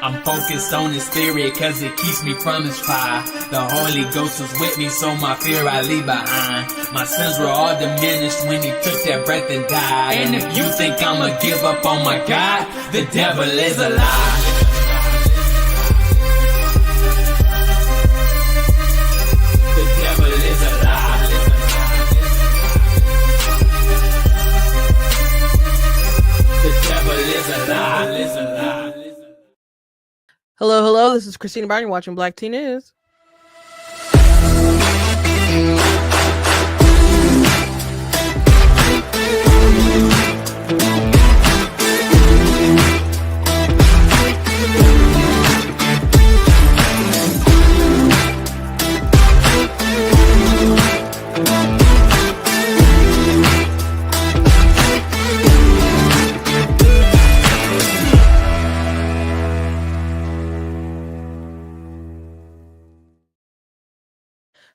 I'm focused on his spirit cause it keeps me from his fire. The Holy Ghost was with me, so my fear I leave behind. My sins were all diminished when he took that breath and died. And if you think I'ma give up on my God, the devil is a lie. The devil is a lie. The devil is a lie. Hello, this is Christina Barton. You're watching Black Tea News.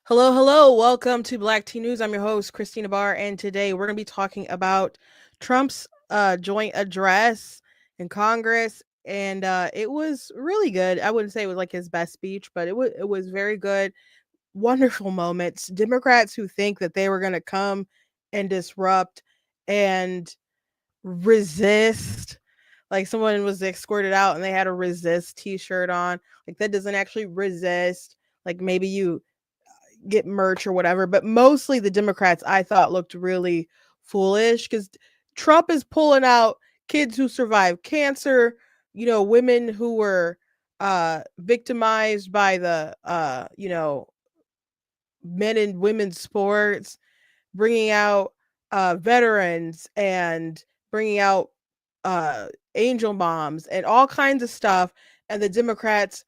Hello. Welcome to Black Tea News. I'm your host, Christina Barr, and today we're going to be talking about Trump's joint address in Congress, and it was really good. I wouldn't say it was like his best speech, but it was very good. Wonderful moments. Democrats who think that they were going to come and disrupt and resist, like someone was escorted out and they had a resist t-shirt on, like that doesn't actually resist. Like maybe you get merch or whatever, but mostly the Democrats I thought looked really foolish because Trump is pulling out kids who survived cancer, women who were victimized by the men and women's sports, bringing out veterans and bringing out angel moms and all kinds of stuff, and the Democrats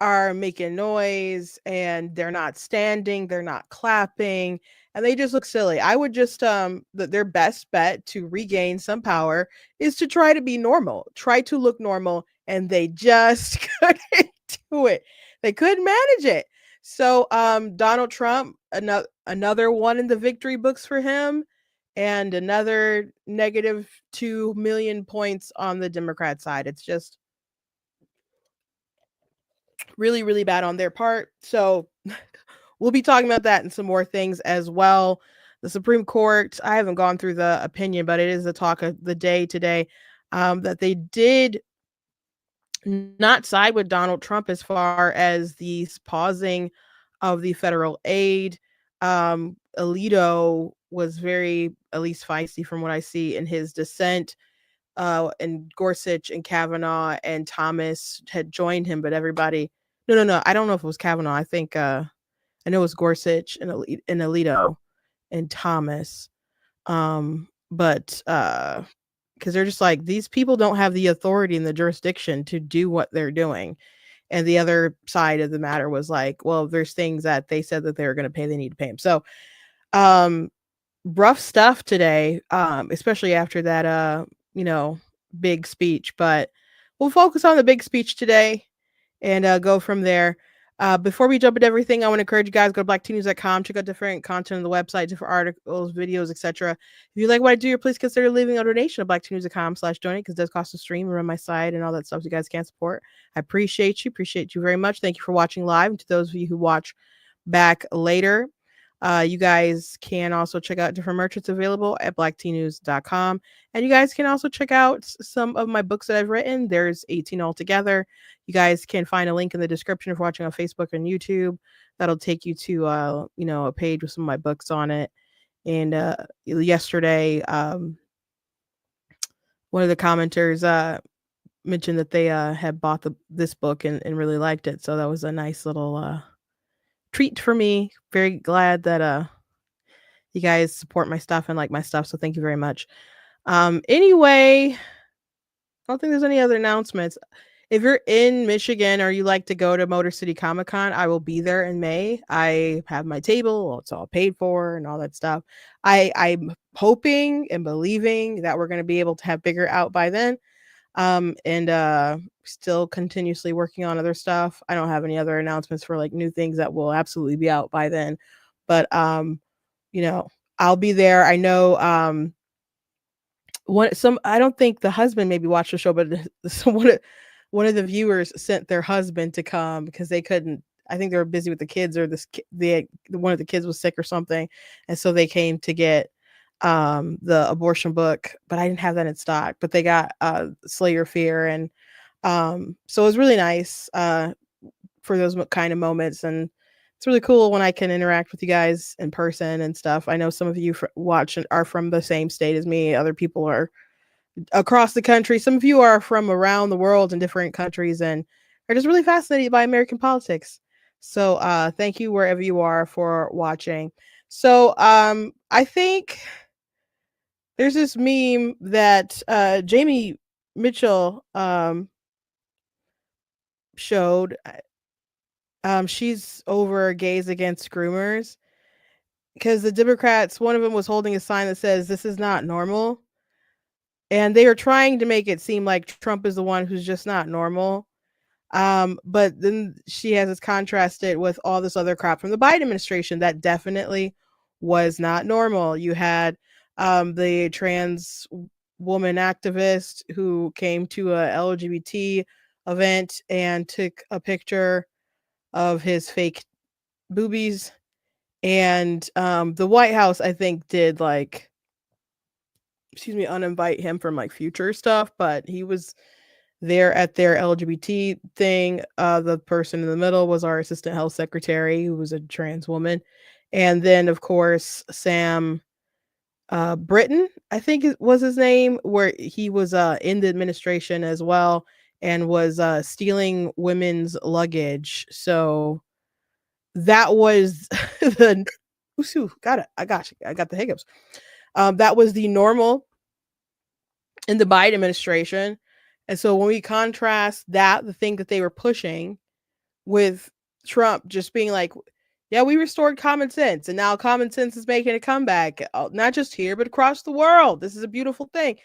are making noise and they're not standing, they're not clapping, and they just look silly. I would just their best bet to regain some power is to try to be normal, try to look normal, and they just couldn't do it. They couldn't manage it. So Donald Trump, another one in the victory books for him, and another negative 2 million points on the Democrat side. It's just really, really bad on their part. So we'll be talking about that and some more things as well. The Supreme Court, I haven't gone through the opinion, but it is the talk of the day today, that they did not side with Donald Trump as far as the pausing of the federal aid. Alito was very, at least feisty from what I see in his dissent. And Gorsuch and Kavanaugh and Thomas had joined him, but everybody, no, I don't know if it was Kavanaugh. I think I know it was Gorsuch and Alito and Thomas. But because they're just like, these people don't have the authority and the jurisdiction to do what they're doing. And the other side of the matter was like, well, there's things that they said that they were going to pay, they need to pay them. So rough stuff today, especially after that big speech, but we'll focus on the big speech today and go from there. Before we jump into everything, I want to encourage you guys, go to blacktnews.com, check out different content on the website, different articles, videos, etc. If you like what I do, please consider leaving a donation at blacktnews.com/donate, because it does cost to stream and run my site and all that stuff you guys can support. I appreciate you very much. Thank you for watching live, and to those of you who watch back later, you guys can also check out different merch that's available at blacktnews.com. And you guys can also check out some of my books that I've written. There's 18 altogether. You guys can find a link in the description if you're watching on Facebook and YouTube. That'll take you to a page with some of my books on it. And yesterday, one of the commenters mentioned that they had bought this book and really liked it. So that was a nice little treat for me. Very glad that you guys support my stuff and like my stuff, so thank you very much. Anyway, I don't think there's any other announcements. If you're in Michigan or you like to go to Motor City Comic Con, I will be there in May. I have my table, it's all paid for and all that stuff. I'm hoping and believing that we're going to be able to have bigger out by then. And still continuously working on other stuff. I don't have any other announcements for like new things that will absolutely be out by then, but I'll be there. I know I don't think the husband maybe watched the show, but one of the viewers sent their husband to come because they couldn't. I think they were busy with the kids, or one of the kids was sick or something, and so they came to get the abortion book. But I didn't have that in stock. But they got Slay Your Fear, and so it was really nice for those kind of moments. And it's really cool when I can interact with you guys in person and stuff. I know some of you watch and are from the same state as me. Other people are across the country. Some of you are from around the world in different countries and are just really fascinated by American politics. So thank you wherever you are for watching. So I think there's this meme that Jamie Mitchell showed. She's over gays against groomers because the Democrats, one of them was holding a sign that says, "This is not normal." And they are trying to make it seem like Trump is the one who's just not normal. But then she has this contrasted with all this other crap from the Biden administration that definitely was not normal. You had the trans woman activist who came to a LGBT event and took a picture of his fake boobies. And the White House, I think, did like, uninvite him from like future stuff, but he was there at their LGBT thing. The person in the middle was our assistant health secretary, who was a trans woman. And then, of course, Sam Britton, I think it was his name, where he was in the administration as well and was stealing women's luggage. So that was the ooh, got it. I got you. I got the hiccups. That was the normal in the Biden administration. And so when we contrast that, the thing that they were pushing with Trump just being like, yeah, we restored common sense. And now common sense is making a comeback, not just here, but across the world. This is a beautiful thing.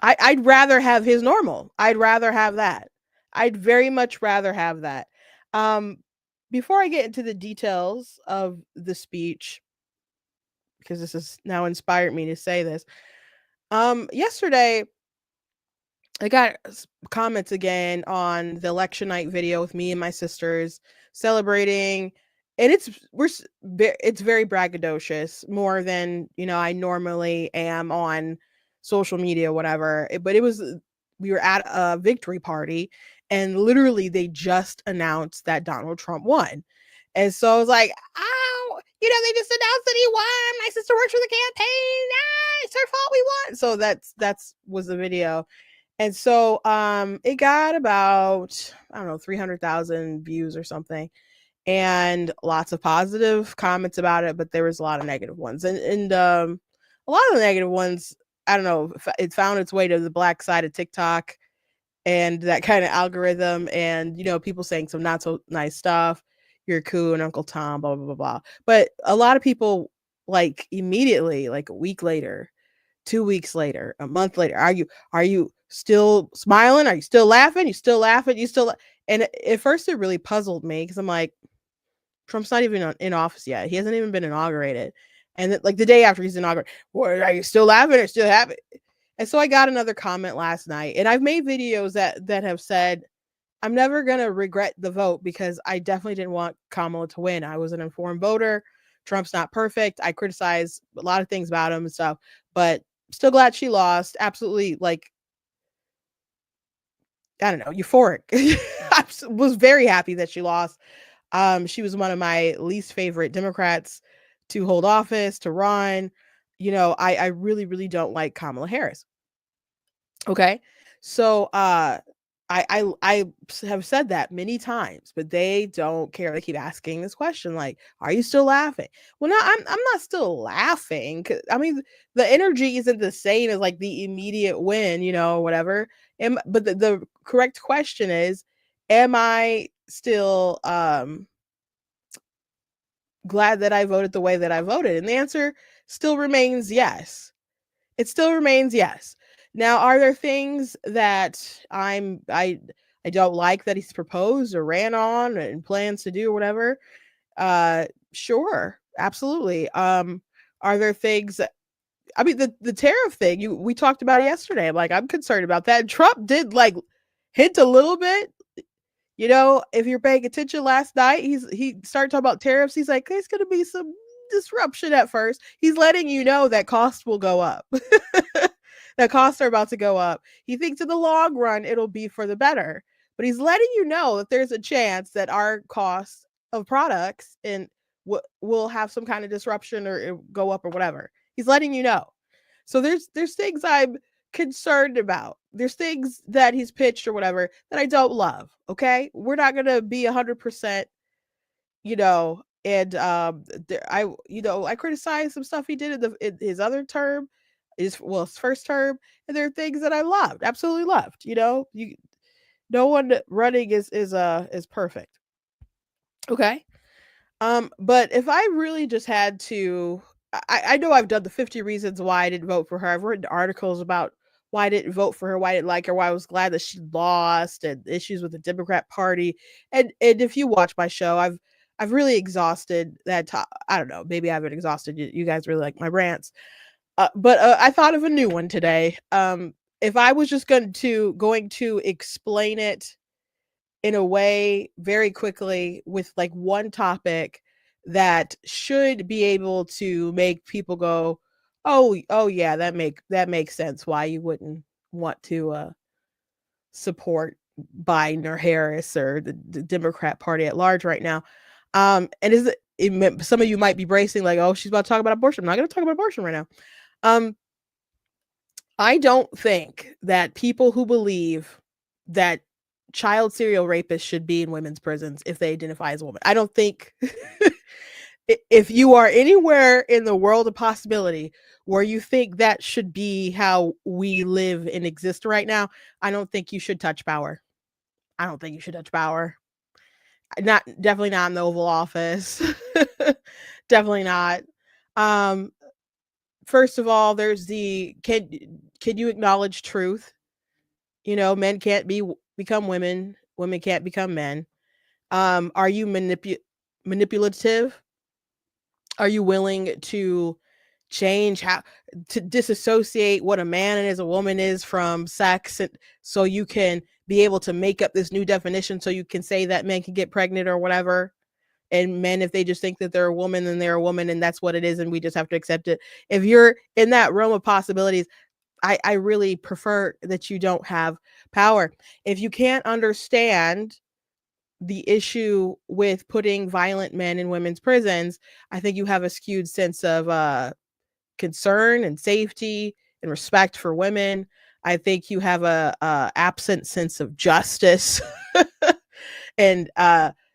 I'd rather have his normal. I'd rather have that. I'd very much rather have that. Um, Before I get into the details of the speech, because this has now inspired me to say this, yesterday I got comments again on the election night video with me and my sisters celebrating, and it's very braggadocious, more than I normally am on social media, whatever. But it was we were at a victory party, and literally they just announced that Donald Trump won, and so I was like, "Oh, they just announced that he won. My sister works for the campaign. Ah, it's her fault we won." So that's was the video. And so it got about, I don't know, 300,000 views or something, and lots of positive comments about it, but there was a lot of negative ones. And a lot of the negative ones, I don't know, it found its way to the black side of TikTok and that kind of algorithm, and people saying some not so nice stuff. You're cool and Uncle Tom, blah blah blah blah. But a lot of people, like, immediately, like a week later, 2 weeks later, a month later, are you still smiling? Are you still laughing? You still laughing? You still? And at first, it really puzzled me because I'm like, Trump's not even in office yet. He hasn't even been inaugurated. And like the day after he's inaugurated, well, are you still laughing or still happy? And so I got another comment last night, and I've made videos that have said, I'm never gonna regret the vote because I definitely didn't want Kamala to win. I was an informed voter. Trump's not perfect. I criticize a lot of things about him and stuff, but still glad she lost. Absolutely, like, I don't know, euphoric. I was very happy that she lost. She was one of my least favorite Democrats to hold office, to run. I really, really don't like Kamala Harris. Okay. So I have said that many times, but they don't care. They keep asking this question, like, are you still laughing? Well, no, I'm not still laughing. I mean, the energy isn't the same as like the immediate win, whatever. But the correct question is, am I still glad that I voted the way that I voted? And the answer still remains yes. It still remains yes. Now, are there things that I don't like that he's proposed or ran on and plans to do or whatever? Sure, absolutely. Are there things I mean, the tariff thing, we talked about it yesterday. I'm like, I'm concerned about that. And Trump did like hint a little bit. You know, if you're paying attention last night, he started talking about tariffs. He's like, there's gonna be some disruption at first. He's letting you know that costs will go up. That costs are about to go up. He thinks in the long run it'll be for the better. But he's letting you know that there's a chance that our costs of products and will have some kind of disruption or it go up or whatever. He's letting you know. So there's things I'm concerned about. There's things that he's pitched or whatever that I don't love. Okay, we're not gonna be 100%, you know. And I criticized some stuff he did in his other term, his first term, and there are things that I loved, absolutely loved. You know, no one running is perfect. Okay. But if I really just had to, I know I've done the 50 reasons why I didn't vote for her. I've written articles about why I didn't vote for her, why I didn't like her, why I was glad that she lost, and issues with the Democrat Party. And if you watch my show, I've really exhausted that. I don't know, maybe I haven't exhausted you. You guys really like my rants, but I thought of a new one today. If I was just going to explain it in a way very quickly with like one topic that should be able to make people go, oh yeah, that makes sense why you wouldn't want to support Biden or Harris or the Democrat Party at large right now. And some of you might be bracing like, oh, she's about to talk about abortion. I'm not going to talk about abortion right now. I don't think that people who believe that child serial rapists should be in women's prisons if they identify as a woman. I don't think if you are anywhere in the world of possibility where you think that should be how we live and exist right now, I don't think you should touch power. I don't think you should touch power. Definitely not in the Oval Office. Definitely not. First of all, there's can you acknowledge truth? You know, men can't become women, women can't become men. Are you manipulative? Are you willing to change to disassociate what a man and as a woman is from sex, and so you can be able to make up this new definition so you can say that men can get pregnant or whatever, and men, if they just think that they're a woman, then they're a woman and that's what it is and we just have to accept it. If you're in that realm of possibilities, I really prefer that you don't have power. If you can't understand the issue with putting violent men in women's prisons, I think you have a skewed sense of concern and safety and respect for women. I think you have a absent sense of justice and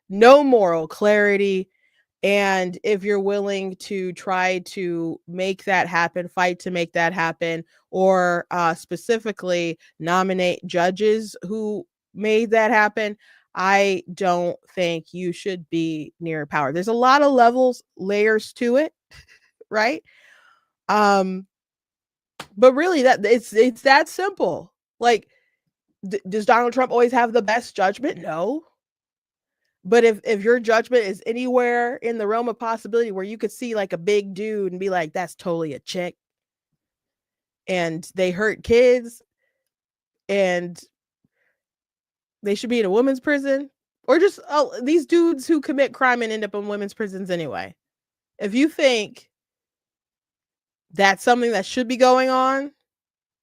no moral clarity. And if you're willing to try to make that happen, fight to make that happen, or specifically nominate judges who made that happen, I don't think you should be near power. There's a lot of layers to it, right? But really, that it's that simple. Like, does Donald Trump always have the best judgment? No. But if your judgment is anywhere in the realm of possibility where you could see like a big dude and be like, that's totally a chick, and they hurt kids and they should be in a women's prison, or just these dudes who commit crime and end up in women's prisons anyway. If you think that's something that should be going on,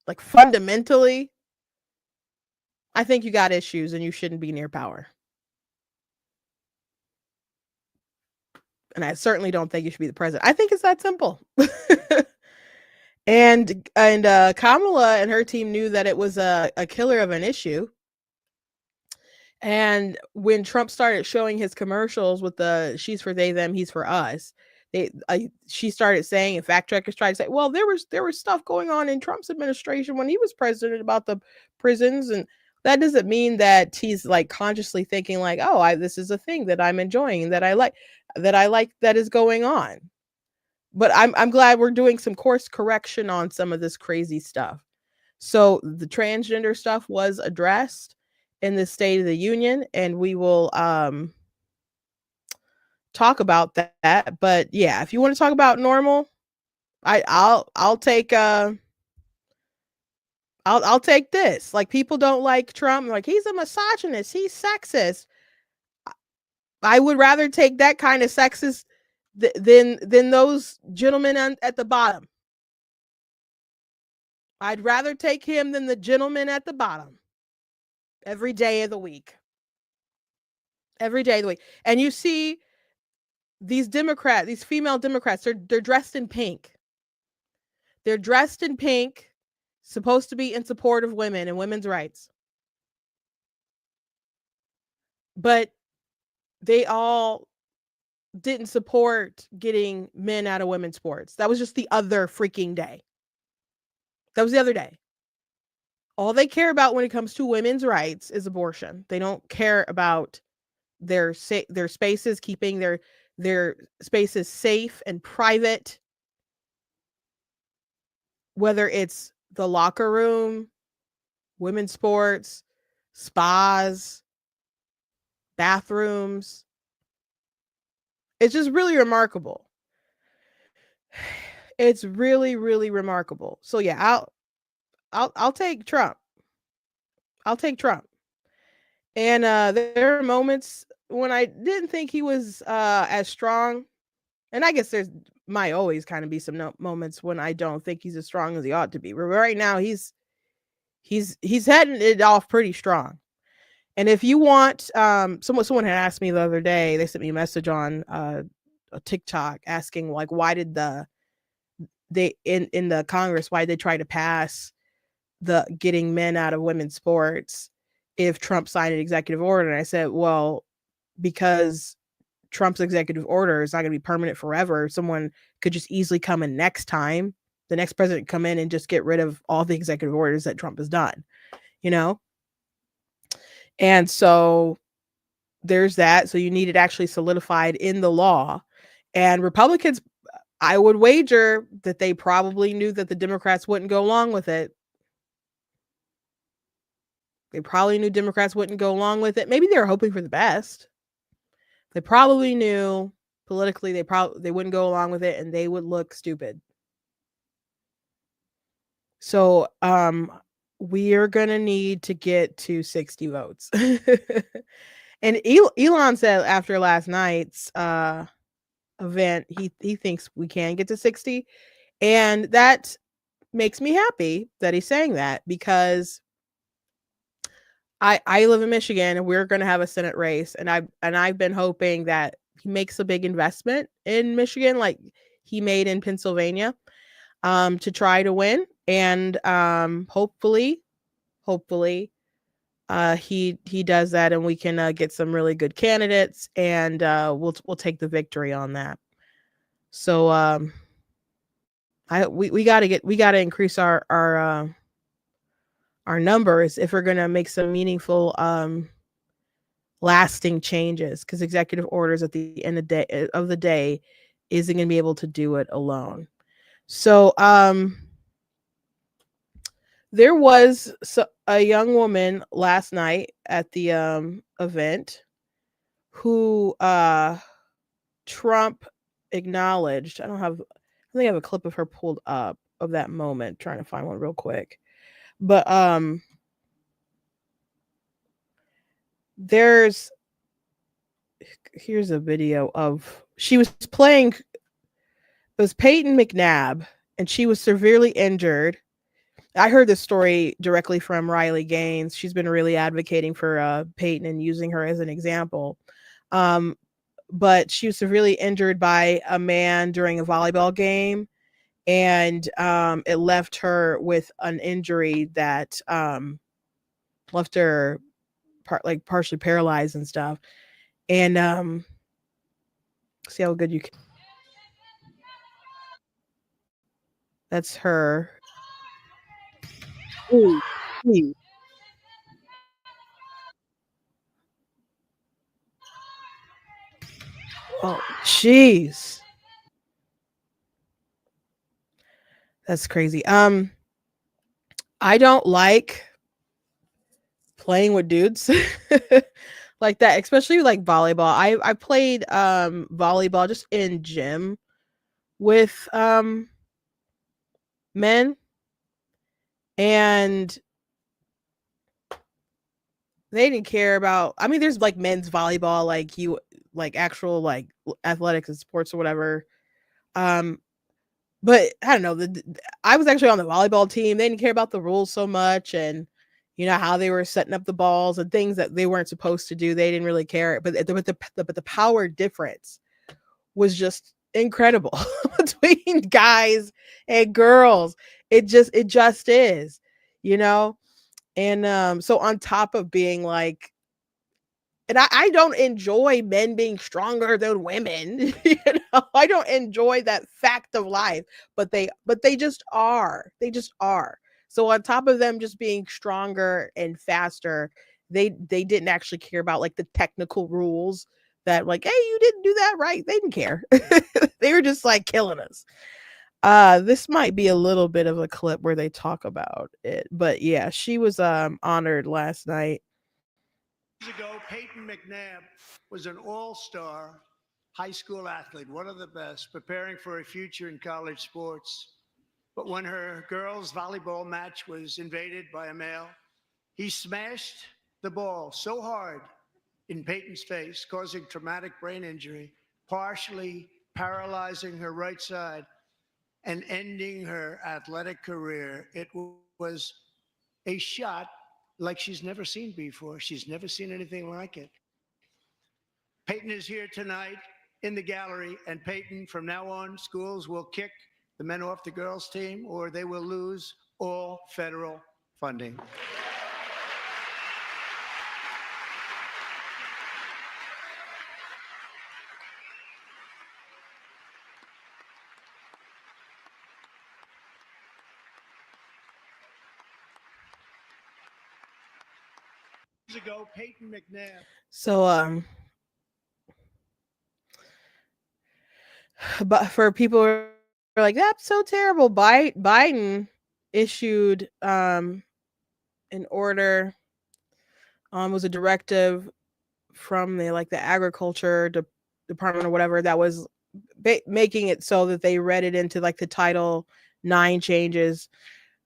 like fundamentally, I think you got issues and you shouldn't be near power. And I certainly don't think you should be the president. I think it's that simple. and Kamala and her team knew that it was a killer of an issue. And when Trump started showing his commercials with the "she's for they them, he's for us," she started saying, and fact checkers tried to say, well, there was stuff going on in Trump's administration when he was president about the prisons, and that doesn't mean that he's like consciously thinking like, oh, this is a thing that I'm enjoying, that I like that is going on. But I'm glad we're doing some course correction on some of this crazy stuff. So the transgender stuff was addressed in the State of the Union, and we will talk about that. But yeah, if you want to talk about normal, I'll take I'll take this. Like, people don't like Trump. Like, he's a misogynist. He's sexist. I would rather take that kind of sexist than those gentlemen at the bottom. I'd rather take him than the gentleman at the bottom every day of the week. Every day of the week. And you see these female Democrats, they're dressed in pink. They're dressed in pink, supposed to be in support of women and women's rights. But they all didn't support getting men out of women's sports. That was just the other freaking day. That was the other day. All they care about when it comes to women's rights is abortion. They don't care about their spaces, keeping their spaces safe and private, whether it's the locker room, women's sports, spas, bathrooms. It's just really remarkable. It's really, really remarkable. So yeah, I'll take Trump. I'll take Trump. And there are moments when I didn't think he was as strong. And I guess there's might always kind of be some moments when I don't think he's as strong as he ought to be. But right now he's heading it off pretty strong. And if you want, someone had asked me the other day, they sent me a message on a TikTok asking, like, why did they in the Congress, why did they try to pass the getting men out of women's sports if Trump signed an executive order? And I said, well, because Trump's executive order is not going to be permanent forever. Someone could just easily come in next time, the next president come in and just get rid of all the executive orders that Trump has done, you know? And so there's that. So you need it actually solidified in the law. And Republicans, I would wager that they probably knew that the Democrats wouldn't go along with it. They probably knew Democrats wouldn't go along with it. Maybe they were hoping for the best. They probably knew politically they wouldn't go along with it and they would look stupid. So we are going to need to get to 60 votes. And Elon said after last night's event, he thinks we can get to 60. And that makes me happy that he's saying that, because I live in Michigan and we're going to have a Senate race. And I've been hoping that he makes a big investment in Michigan, like he made in Pennsylvania, to try to win. And hopefully he does that and we can get some really good candidates, and we'll take the victory on that. So we got to increase our numbers if we're going to make some meaningful lasting changes, because executive orders at the end of the day isn't going to be able to do it alone. So there was a young woman last night at the event who Trump acknowledged. I think I have a clip of her pulled up of that moment, trying to find one real quick. But here's a video of, she was playing, it was Peyton McNabb, and she was severely injured. I heard this story directly from Riley Gaines. She's been really advocating for Peyton and using her as an example. But she was severely injured by a man during a volleyball game, and it left her with an injury that left her partially paralyzed and stuff. And see how good you can. That's her. Ooh, geez. Oh, jeez. That's crazy. I don't like playing with dudes like that, especially like volleyball. I played volleyball just in gym with men, and they didn't care about. I mean, there's like men's volleyball, like you, like actual like athletics and sports or whatever. Um, but I don't know. I was actually on the volleyball team. They didn't care about the rules so much, and how they were setting up the balls and things that they weren't supposed to do. They didn't really care. But the power difference was just incredible between guys and girls. It just is, you know. And so on top of being like, and I don't enjoy men being stronger than women. I don't enjoy that fact of life, but they just are. They just are. So on top of them just being stronger and faster, they didn't actually care about like the technical rules that like, hey, you didn't do that right. They didn't care. They were just like killing us. This might be a little bit of a clip where they talk about it, but yeah, she was honored last night. Years ago, Peyton McNabb was an all-star high school athlete, one of the best, preparing for a future in college sports. But when her girls' volleyball match was invaded by a male, he smashed the ball so hard in Peyton's face, causing traumatic brain injury, partially paralyzing her right side and ending her athletic career. It was a shot like she's never seen before. She's never seen anything like it. Peyton is here tonight in the gallery, and Peyton, from now on, schools will kick the men off the girls' team or they will lose all federal funding. Years ago, Peyton McNabb. So but for people who are like, that's so terrible, Biden issued an order, was a directive from the agriculture department or whatever, that was making it so that they read it into like the Title 9 changes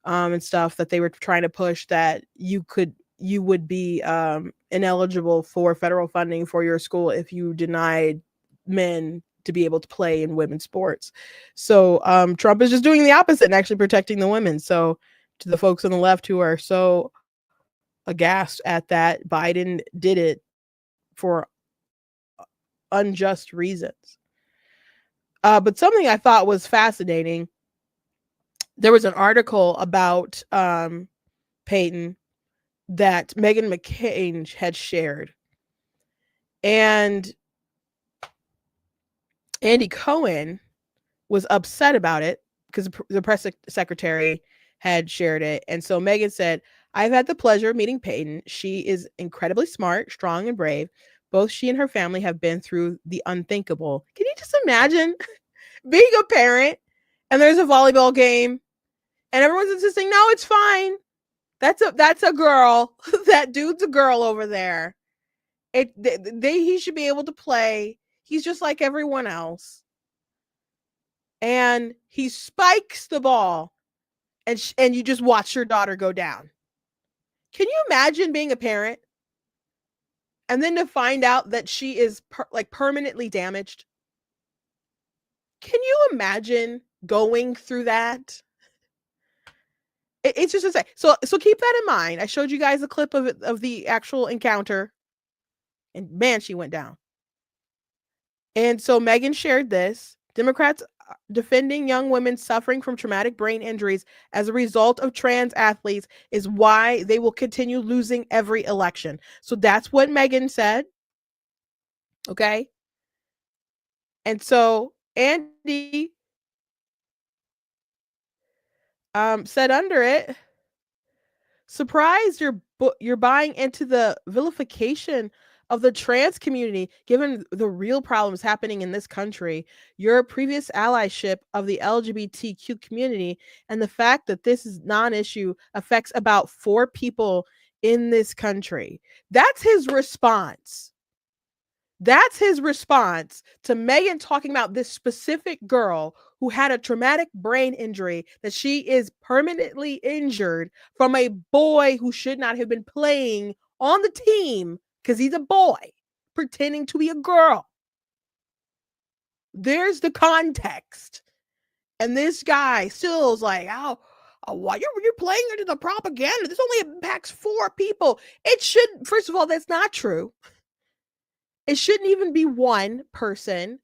and stuff that they were trying to push, that you would be ineligible for federal funding for your school if you denied men to be able to play in women's sports. So Trump is just doing the opposite and actually protecting the women. So to the folks on the left who are so aghast at that, Biden did it for unjust reasons. But something I thought was fascinating, there was an article about Peyton that Meghan McCain had shared. And Andy Cohen was upset about it because the press secretary had shared it. And so Meghan said, I've had the pleasure of meeting Peyton. She is incredibly smart, strong, and brave. Both she and her family have been through the unthinkable. Can you just imagine being a parent and there's a volleyball game and everyone's insisting, no, it's fine. That's a girl. That dude's a girl over there. He should be able to play. He's just like everyone else. And he spikes the ball, and you just watch your daughter go down. Can you imagine being a parent and then to find out that she is permanently damaged? Can you imagine going through that? It's just a say. So keep that in mind. I showed you guys a clip of the actual encounter, and man, she went down. And so Meghan shared this. Democrats defending young women suffering from traumatic brain injuries as a result of trans athletes is why they will continue losing every election. So that's what Meghan said. Okay. And so Andy said under it, surprised you're buying into the vilification of the trans community, given the real problems happening in this country, your previous allyship of the LGBTQ community, and the fact that this is non-issue affects about 4 people in this country. That's his response. That's his response to Meghan talking about this specific girl who had a traumatic brain injury, that she is permanently injured from a boy who should not have been playing on the team because he's a boy pretending to be a girl. There's the context. And this guy still is like, oh, why you're playing into the propaganda? This only impacts 4 people. It should, first of all, that's not true. It shouldn't even be one person.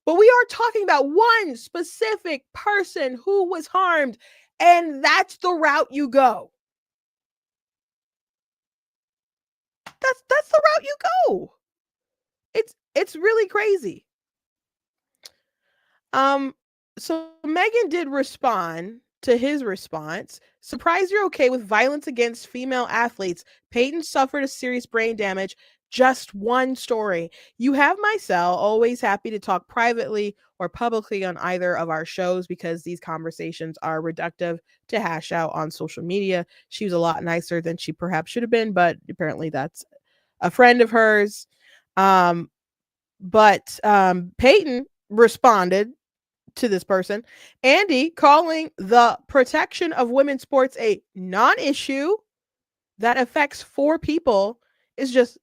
But we are talking about one specific person who was harmed, and that's the route you go. That's the route you go. It's really crazy. So Megan did respond to his response. Surprised you're okay with violence against female athletes. Peyton suffered a serious brain damage. Just one story. You have my cell. Always happy to talk privately or publicly on either of our shows because these conversations are reductive to hash out on social media. She was a lot nicer than she perhaps should have been, but apparently that's a friend of hers. But Peyton responded to this person. Andy calling the protection of women's sports a non-issue that affects 4 people is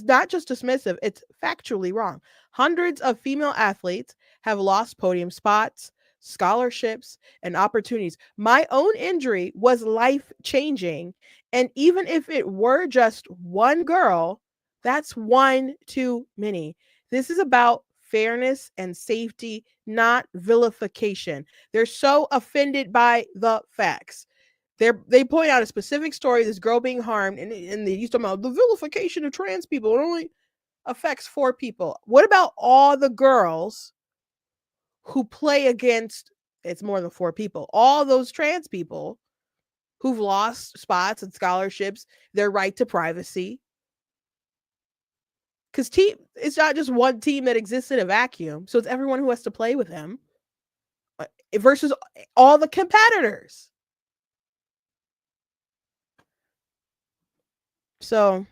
not just dismissive, it's factually wrong. Hundreds of female athletes have lost podium spots, scholarships, and opportunities. My own injury was life-changing, and even if it were just one girl, that's one too many. This is about fairness and safety, not vilification. They're so offended by the facts. They point out a specific story, this girl being harmed, and they used to talk about the vilification of trans people. It only affects 4 people. What about all the girls who play against, it's more than 4 people, all those trans people who've lost spots and scholarships, their right to privacy? Because it's not just one team that exists in a vacuum. So it's everyone who has to play with him versus all the competitors. So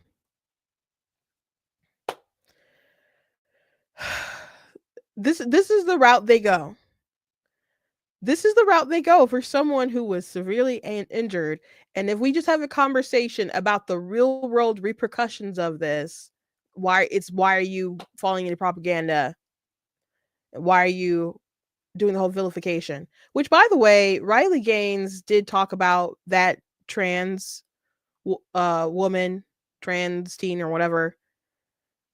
this is the route they go. This is the route they go for someone who was severely injured. And if we just have a conversation about the real world repercussions of this, why are you falling into propaganda? Why are you doing the whole vilification? Which, by the way, Riley Gaines did talk about that trans woman, trans teen or whatever,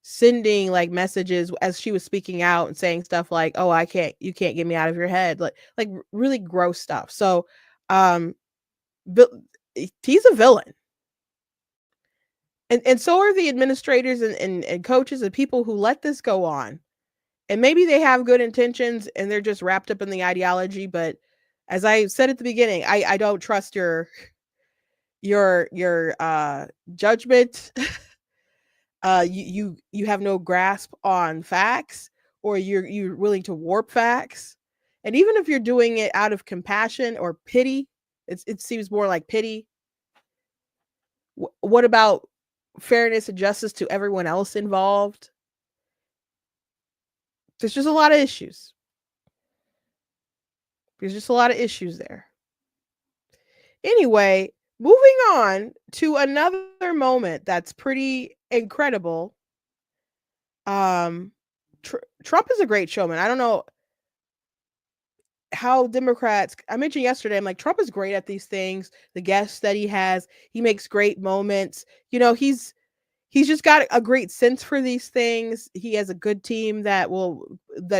sending like messages as she was speaking out and saying stuff like, "Oh, you can't get me out of your head," like really gross stuff. So, he's a villain, and so are the administrators and coaches and people who let this go on. And maybe they have good intentions and they're just wrapped up in the ideology. But as I said at the beginning, I don't trust your judgment. You have no grasp on facts, or you're willing to warp facts. And even if you're doing it out of compassion or pity, it seems more like pity. What about fairness and justice to everyone else involved? There's just a lot of issues. There's just a lot of issues there. Anyway, moving on to another moment that's pretty incredible. Trump is a great showman. I don't know how Democrats, I mentioned yesterday, I'm like, Trump is great at these things. The guests that he has, he makes great moments. You know, he's just got a great sense for these things. He has a good team that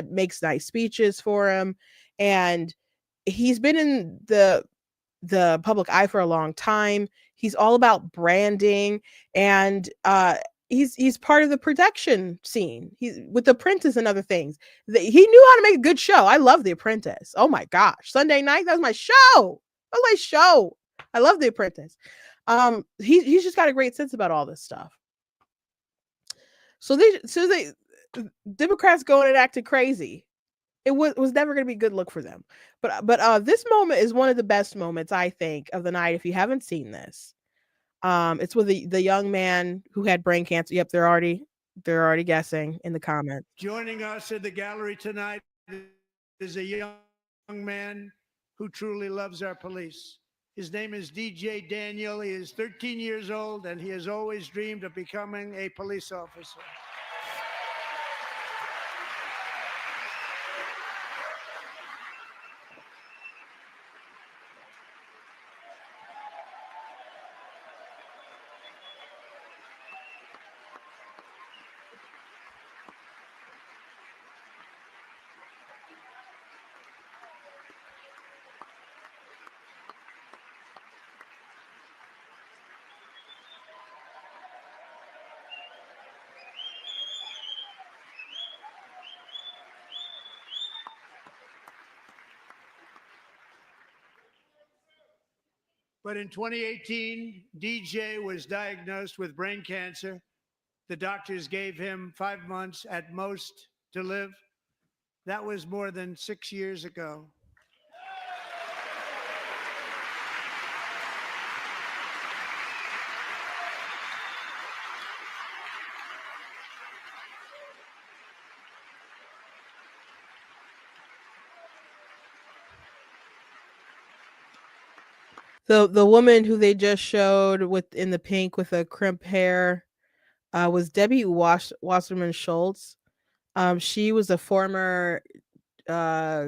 makes nice speeches for him. And he's been in the public eye for a long time. He's all about branding, and he's part of the production scene. He's with The Apprentice and other things. He knew how to make a good show. I love The Apprentice. Oh my gosh, Sunday night, that was my show. That was my show. I love The Apprentice. He's just got a great sense about all this stuff. So they Democrats going and acting crazy. It was never going to be a good look for them. But this moment is one of the best moments, I think, of the night. If you haven't seen this, it's with the young man who had brain cancer. Yep, they're already guessing in the comments. Joining us in the gallery tonight is a young man who truly loves our police. His name is DJ Daniel. He is 13 years old, and he has always dreamed of becoming a police officer. But in 2018, DJ was diagnosed with brain cancer. The doctors gave him 5 months at most to live. That was more than 6 years ago. The woman who they just showed with in the pink with the crimp hair was Debbie Wasserman Schultz. She was a former uh,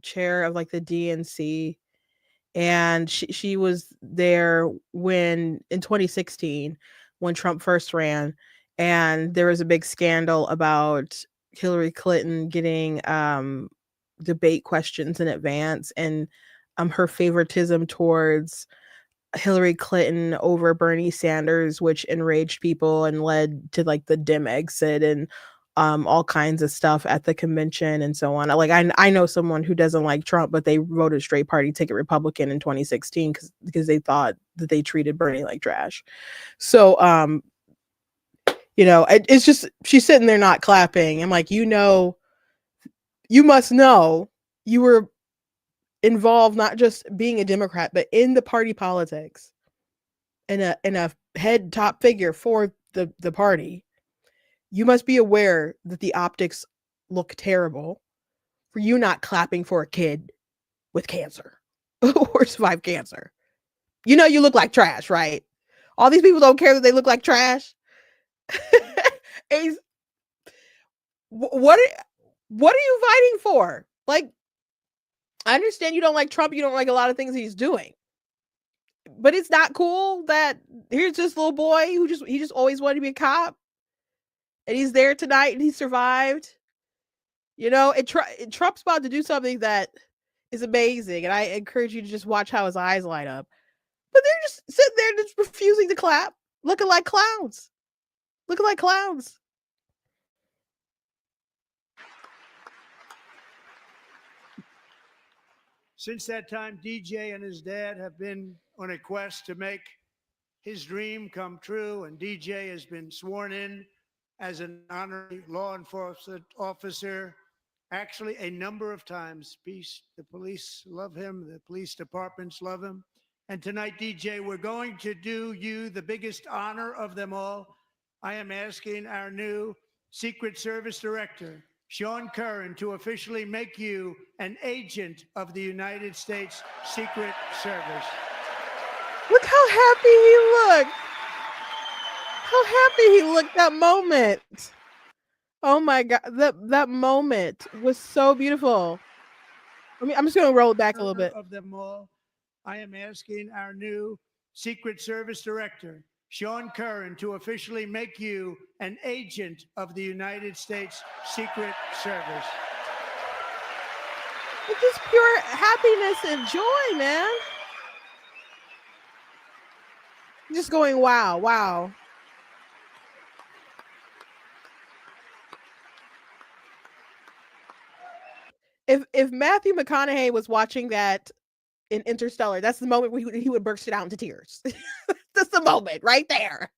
chair of like the DNC, and she was there when in 2016 when Trump first ran, and there was a big scandal about Hillary Clinton getting debate questions in advance, and her favoritism towards Hillary Clinton over Bernie Sanders, which enraged people and led to like the Dem exit and all kinds of stuff at the convention and so on. Like I know someone who doesn't like Trump, but they voted straight party ticket Republican in 2016 because they thought that they treated Bernie like trash. So it's just she's sitting there not clapping. I'm like, you must know you were involved not just being a Democrat, but in the party politics, and a head top figure for the party. You must be aware that the optics look terrible for you not clapping for a kid with cancer or survived cancer. You look like trash, right? All these people don't care that they look like trash. What are you fighting for? Like, I understand you don't like Trump, you don't like a lot of things he's doing. But it's not cool that here's this little boy who just always wanted to be a cop. And he's there tonight and he survived. Trump's about to do something that is amazing. And I encourage you to just watch how his eyes light up. But they're just sitting there just refusing to clap, looking like clowns. Looking like clowns. Since that time, DJ and his dad have been on a quest to make his dream come true, and DJ has been sworn in as an honorary law enforcement officer, actually a number of times. The police love him, the police departments love him. And tonight, DJ, we're going to do you the biggest honor of them all. I am asking our new Secret Service Director, Sean Curran, to officially make you an agent of the United States Secret Service. Look how happy he looked. How happy he looked that moment. Oh my God. That moment was so beautiful. I'm just going to roll it back a little bit. Of them all, I am asking our new Secret Service Director, Sean Curran, to officially make you an agent of the United States Secret Service. It's just pure happiness and joy, man. Just going, wow, wow. If Matthew McConaughey was watching that in Interstellar, that's the moment where he would burst it out into tears. That's the moment right there.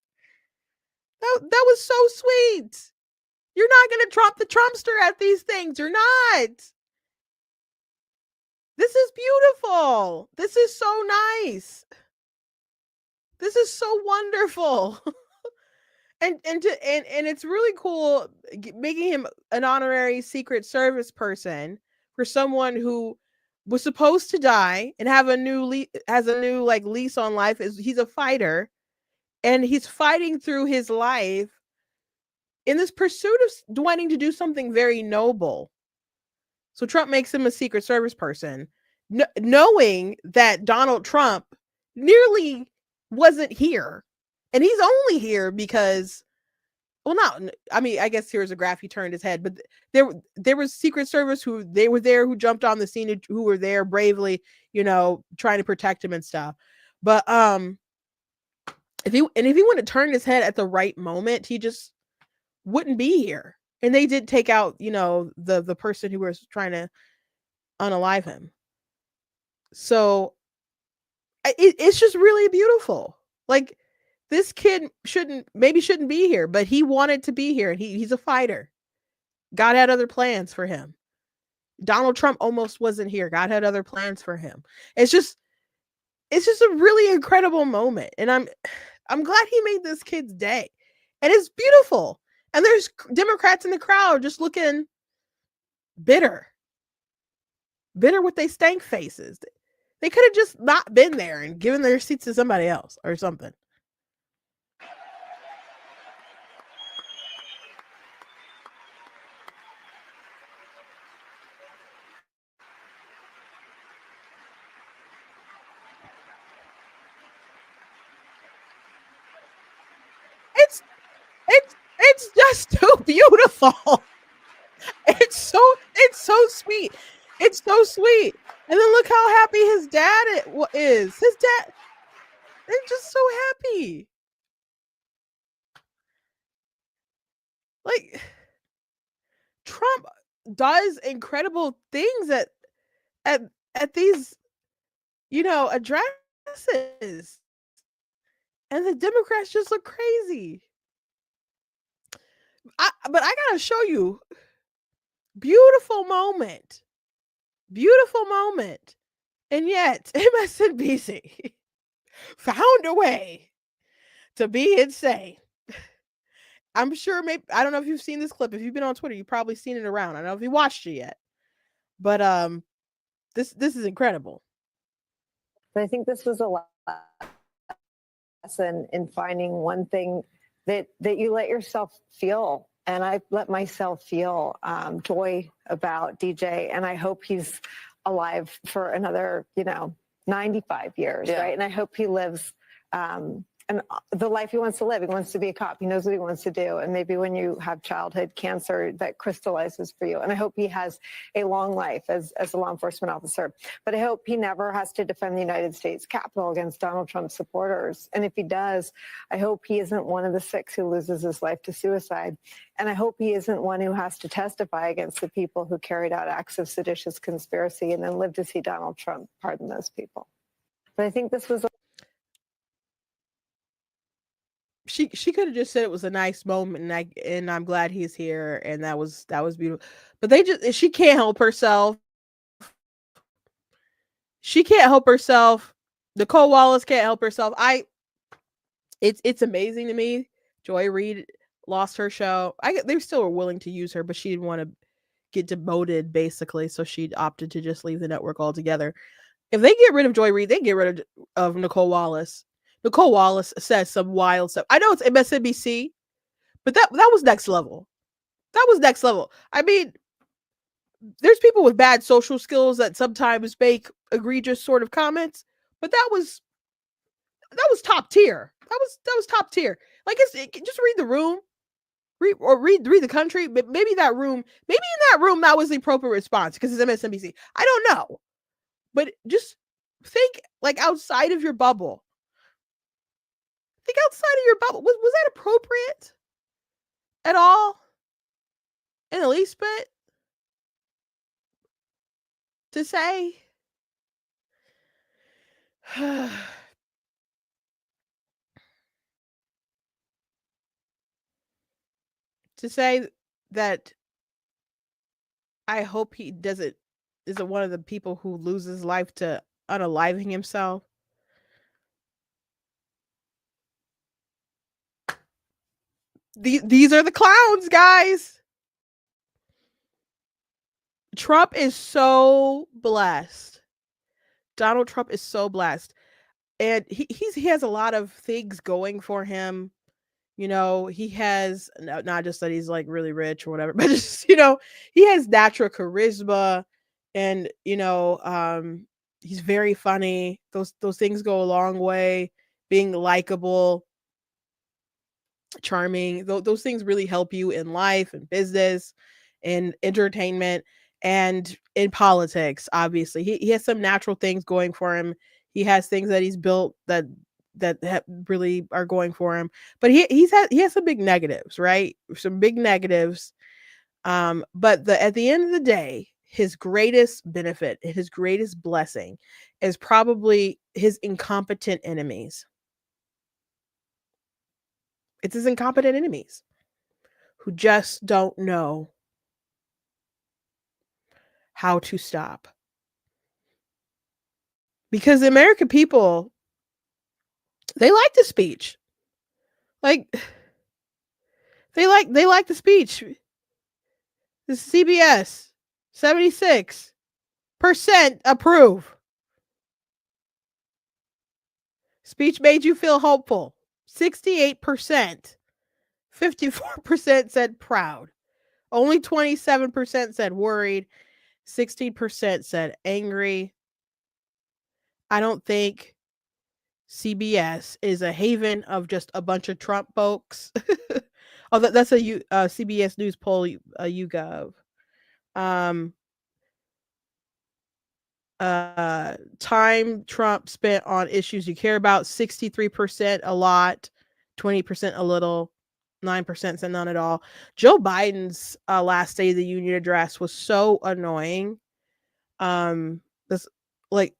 That was so sweet. You're not going to trump the Trumpster at these things. You're not. This is beautiful. This is so nice. This is so wonderful. and it's really cool making him an honorary Secret Service person for someone who was supposed to die and have a new like lease on life. He's a fighter, and he's fighting through his life in this pursuit of wanting to do something very noble. So Trump makes him a Secret Service person, knowing that Donald Trump nearly wasn't here. And he's only here because, well, I mean, I guess here's a graph, he turned his head, but there was Secret Service who who jumped on the scene, who were there bravely, trying to protect him and stuff. But if he would have turned his head at the right moment, he just wouldn't be here. And they did take out, the person who was trying to unalive him. So it's just really beautiful. Like, this kid shouldn't be here, but he wanted to be here, and he's a fighter. God had other plans for him. Donald Trump almost wasn't here. God had other plans for him. It's just a really incredible moment, and I'm glad he made this kid's day. And it's beautiful. And there's Democrats in the crowd just looking bitter with their stank faces. They could have just not been there and given their seats to somebody else or something. It's just too beautiful. It's so sweet. It's so sweet. And then look how happy his dad is. His dad, they're just so happy. Like, Trump does incredible things at these, addresses. And the Democrats just look crazy. But I gotta show you. Beautiful moment. And yet, MSNBC found a way to be insane. I'm sure, maybe, I don't know if you've seen this clip. If you've been on Twitter, you've probably seen it around. I don't know if you watched it yet. But this is incredible. But I think this was a lesson in finding one thing that you let yourself feel. And I let myself feel joy about DJ. And I hope he's alive for another, 95 years, right? And I hope he lives and the life he wants to live. He wants to be a cop. He knows what he wants to do. And maybe when you have childhood cancer, that crystallizes for you. And I hope he has a long life as a law enforcement officer. But I hope he never has to defend the United States Capitol against Donald Trump's supporters. And if he does, I hope he isn't one of the 6 who loses his life to suicide. And I hope he isn't one who has to testify against the people who carried out acts of seditious conspiracy and then live to see Donald Trump pardon those people. But I think this was she could have just said it was a nice moment, and I'm glad he's here, and that was beautiful. But she can't help herself. She can't help herself. Nicole Wallace can't help herself. It's amazing to me. Joy Reid lost her show. They still were willing to use her, but she didn't want to get demoted, basically, so she opted to just leave the network altogether. If they get rid of Joy Reid, they get rid of Nicole Wallace. Nicole Wallace says some wild stuff. I know it's MSNBC, but that was next level. That was next level. I mean, there's people with bad social skills that sometimes make egregious sort of comments, but that was top tier. That was top tier. Like, just read the room, read the country. Maybe in that room, that was the appropriate response because it's MSNBC. I don't know, but just think, like, outside of your bubble. Think outside of your bubble. Was that appropriate at all? In the least bit? To say? To say that I hope he isn't one of the people who loses life to unaliving himself. These are the clowns, guys. Trump is so blessed. Donald Trump is so blessed. And he has a lot of things going for him. You know, he has not just that he's like really rich or whatever, but just, he has natural charisma, and, he's very funny. Those things go a long way. Being likable, charming, those things really help you in life and business and entertainment and in politics. Obviously, he has some natural things going for him. He has things that he's built that really are going for him, but he has some big negatives, right? Some big negatives. But at the end of the day, his greatest benefit, his greatest blessing, is probably his incompetent enemies. It's his incompetent enemies who just don't know how to stop. Because the American people, they like the speech. Like, they like the speech. The CBS, 76% approve. Speech made you feel hopeful. 68%. 54% said proud. Only 27% said worried. 16% said angry. I don't think CBS is a haven of just a bunch of Trump folks. Oh, that's a CBS News poll, YouGov. Time Trump spent on issues you care about, 63% a lot, 20% a little, 9% said none at all. Joe Biden's last State of the Union address was so annoying. This, like,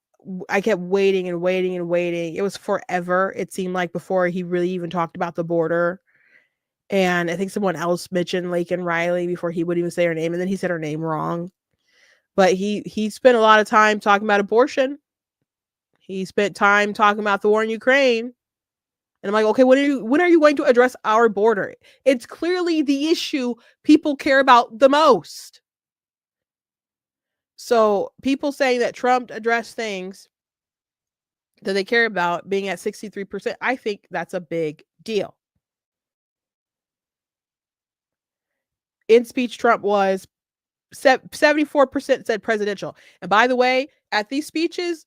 I kept waiting and waiting and waiting. It was forever, it seemed like, before he really even talked about the border. And I think someone else mentioned Laken Riley before he would even say her name, and then he said her name wrong. But he spent a lot of time talking about abortion. He spent time talking about the war in Ukraine. And I'm like, okay, when are you going to address our border? It's clearly the issue people care about the most. So people saying that Trump addressed things that they care about being at 63%, I think that's a big deal. In speech, Trump was 74% said presidential. And by the way, at these speeches,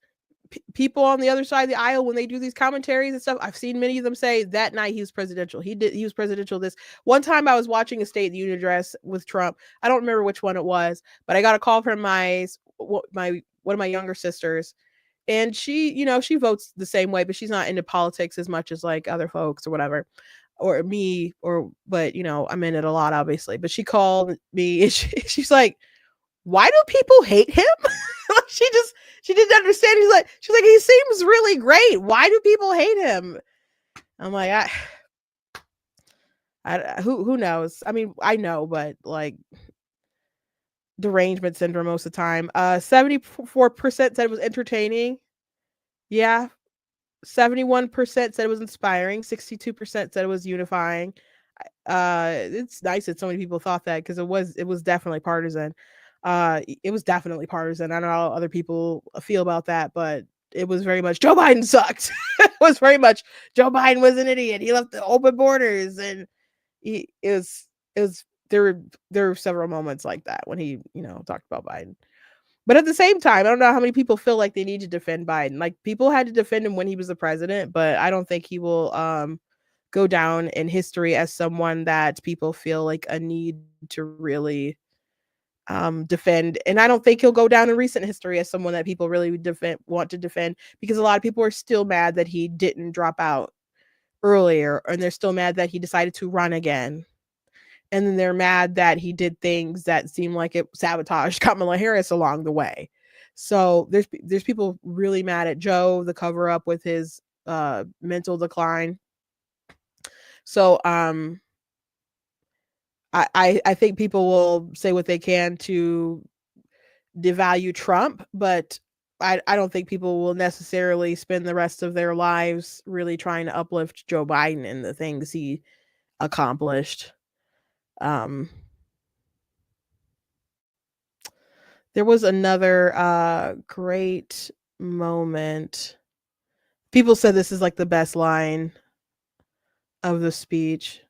people on the other side of the aisle, when they do these commentaries and stuff, I've seen many of them say that night he was presidential. He was presidential. This one time I was watching a State of the Union address with Trump. I don't remember which one it was, but I got a call from one of my younger sisters, and she votes the same way, but she's not into politics as much as like other folks or whatever, or me, but I'm in it a lot, obviously. But she called me and she's like, why do people hate him? She didn't understand. She's like, he seems really great. Why do people hate him? I'm like, who knows? I mean, I know, but like derangement syndrome most of the time. 74% said it was entertaining. Yeah. 71% said it was inspiring. 62% said it was unifying. It's nice that so many people thought that, because it was definitely partisan. It was definitely partisan. I don't know how other people feel about that, but it was very much Joe Biden sucked. It was very much Joe Biden was an idiot. He left the open borders, and it was there were several moments like that when he talked about Biden. But at the same time, I don't know how many people feel like they need to defend Biden. Like, people had to defend him when he was the president, but I don't think he will go down in history as someone that people feel like a need to really defend. And I don't think he'll go down in recent history as someone that people really want to defend, because a lot of people are still mad that he didn't drop out earlier, and they're still mad that he decided to run again. And then they're mad that he did things that seem like it sabotaged Kamala Harris along the way. So there's people really mad at Joe, the cover up with his mental decline. So I think people will say what they can to devalue Trump, but I don't think people will necessarily spend the rest of their lives really trying to uplift Joe Biden and the things he accomplished. There was another great moment. People said this is like the best line of the speech.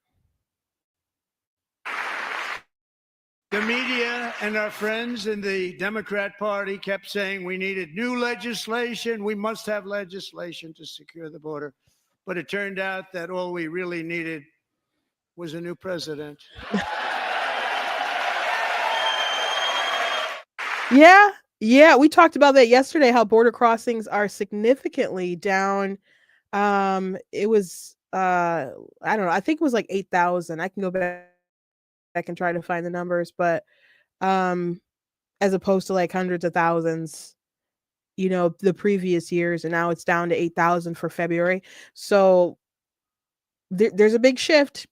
The media and our friends in the Democrat Party kept saying we needed new legislation. We must have legislation to secure the border. But it turned out that all we really needed was a new president. Yeah. Yeah, we talked about that yesterday, how border crossings are significantly down. It was I don't know, I think it was like 8,000. I can go back and try to find the numbers, but um as opposed to like hundreds of thousands, the previous years, and now it's down to 8,000 for February. So there's a big shift,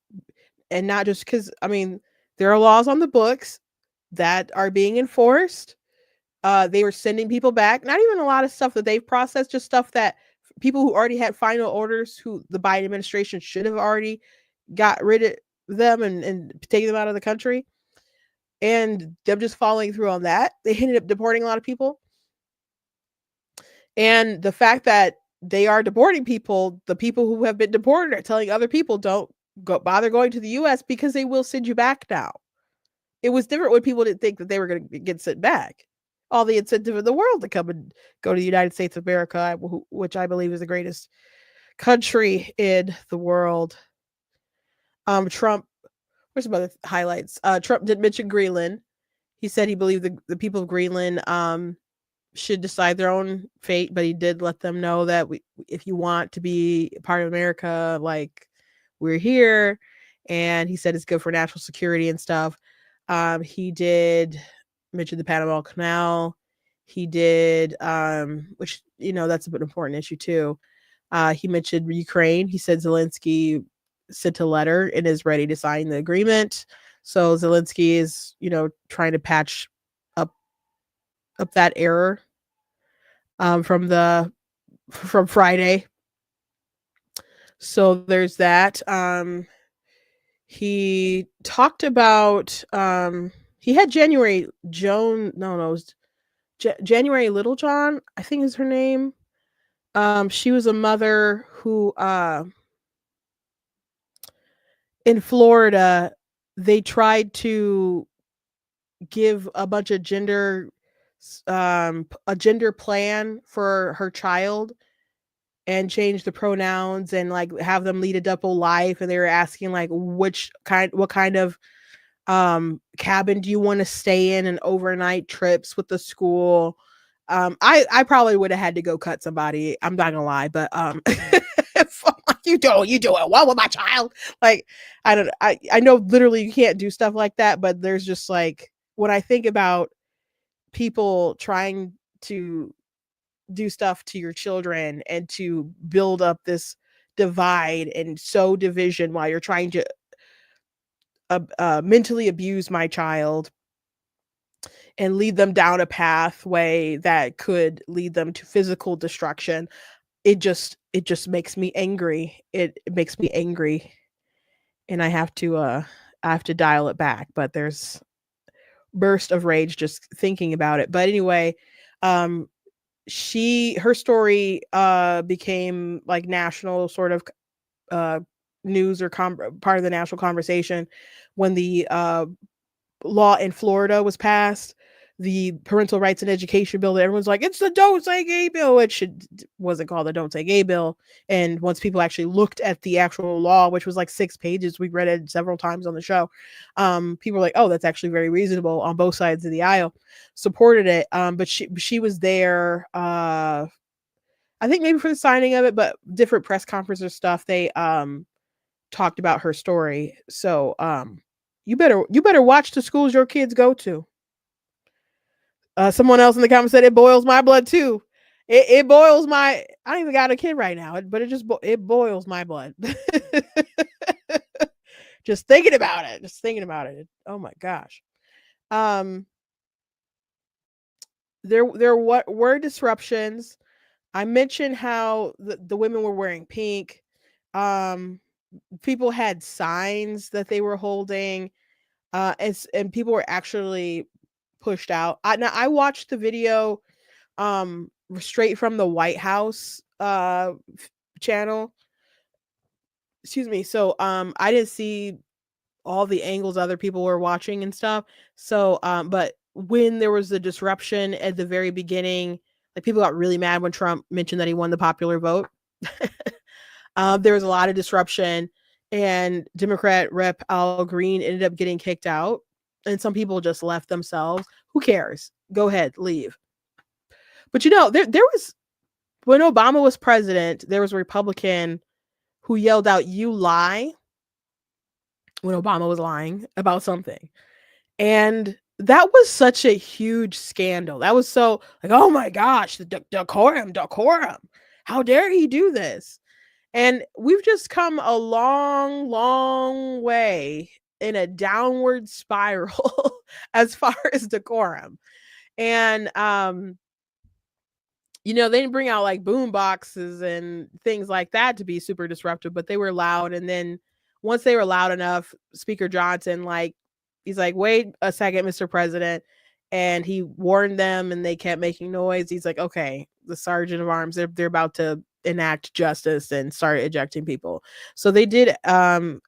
and not just cuz I mean, there are laws on the books that are being enforced. They were sending people back. Not even a lot of stuff that they've processed, just stuff that people who already had final orders, who the Biden administration should have already got rid of them and taken them out of the country. And them just following through on that. They ended up deporting a lot of people. And the fact that they are deporting people, the people who have been deported are telling other people don't bother going to the US because they will send you back now. It was different when people didn't think that they were going to get sent back. All the incentive in the world to come and go to the United States of America, which I believe is the greatest country in the world. Trump, where's some other highlights? Trump did mention Greenland. He said he believed the people of Greenland should decide their own fate, but he did let them know that if you want to be part of America, like, we're here. And he said it's good for national security and stuff. He did mention the Panama Canal. He did, which, that's an important issue too. He mentioned Ukraine. He said Zelensky sent a letter and is ready to sign the agreement. So Zelensky is, trying to patch up that error from Friday. So there's that. He talked about he had January Joan. No, it was January Littlejohn, I think is her name. She was a mother who in Florida, they tried to give a bunch of a gender plan for her child and change the pronouns and like have them lead a double life, and they were asking like what kind of cabin do you want to stay in, and overnight trips with the school. I probably would have had to go cut somebody, I'm not gonna lie, but you do it well with my child. Like, I know literally you can't do stuff like that, but there's just like, when I think about people trying to do stuff to your children and to build up this divide and sow division while you're trying to mentally abuse my child and lead them down a pathway that could lead them to physical destruction. It just makes me angry. It makes me angry, and I have to dial it back. But there's burst of rage just thinking about it. But anyway, her story became like national sort of news or part of the national conversation when the law in Florida was passed, the parental rights and education bill, that everyone's like, it's the Don't Say Gay bill, which wasn't called the Don't Say Gay bill. And once people actually looked at the actual law, which was like 6 pages, we read it several times on the show, people were like, oh, that's actually very reasonable, on both sides of the aisle, supported it. But she was there, I think maybe for the signing of it, but different press conferences stuff, they talked about her story. So you better watch the schools your kids go to. Someone else in the comments said it boils my blood too. It boils my. I don't even got a kid right now, but it boils my blood. Just thinking about it. Oh my gosh. There were disruptions. I mentioned how the women were wearing pink. People had signs that they were holding, and people were actually pushed out. I watched the video straight from the White House channel. Excuse me. So I didn't see all the angles other people were watching and stuff. So but when there was the disruption at the very beginning, like people got really mad when Trump mentioned that he won the popular vote. There was a lot of disruption, and Democrat Rep Al Green ended up getting kicked out, and some people just left themselves. Who cares? Go ahead, leave. But you know, there was, when Obama was president, there was a Republican who yelled out, "You lie," when Obama was lying about something. And that was such a huge scandal. That was so like, oh my gosh, the decorum. How dare he do this? And we've just come a long, long way in a downward spiral as far as decorum. And you know, they didn't bring out like boom boxes and things like that to be super disruptive, but they were loud. And then once they were loud enough, Speaker Johnson, like, he's like, wait a second, Mr. President. And he warned them and they kept making noise. He's like, okay, the sergeant of arms, they're about to enact justice and start ejecting people. So they did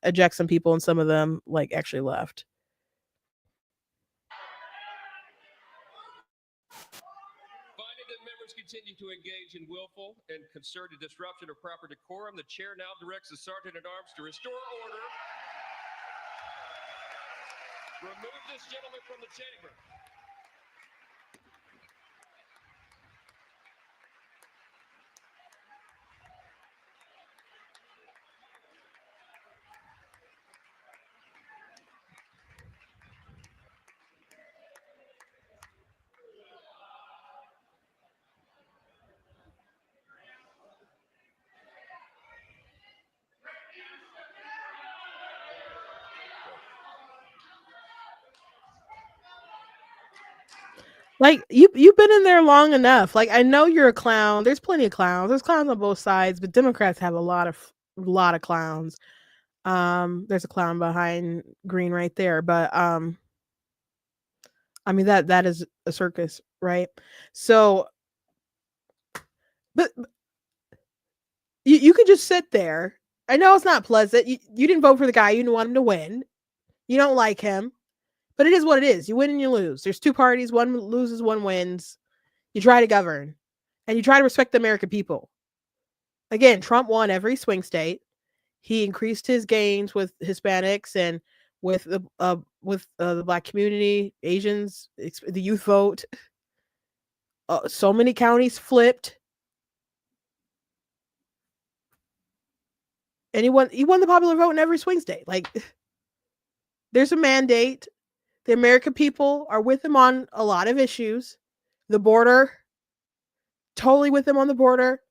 eject some people, and some of them like actually left. Finding that members continue to engage in willful and concerted disruption of proper decorum, the chair now directs the sergeant at arms to restore order. Remove this gentleman from the chamber. Like you've been in there long enough. Like, I know you're a clown. There's plenty of clowns. There's clowns on both sides, but Democrats have a lot of clowns. There's a clown behind Green right there, but I mean that is a circus, right? So, but you could just sit there. I know it's not pleasant. You didn't vote for the guy. You didn't want him to win. You don't like him, but it is what it is. You win and you lose. There's two parties. One loses, one wins. You try to govern, and you try to respect the American people. Again, Trump won every swing state. He increased his gains with Hispanics and with the Black community, Asians, the youth vote. So many counties flipped, and he won the popular vote in every swing state. Like, there's a mandate. The American people are with him on a lot of issues. The border, totally with him on the border,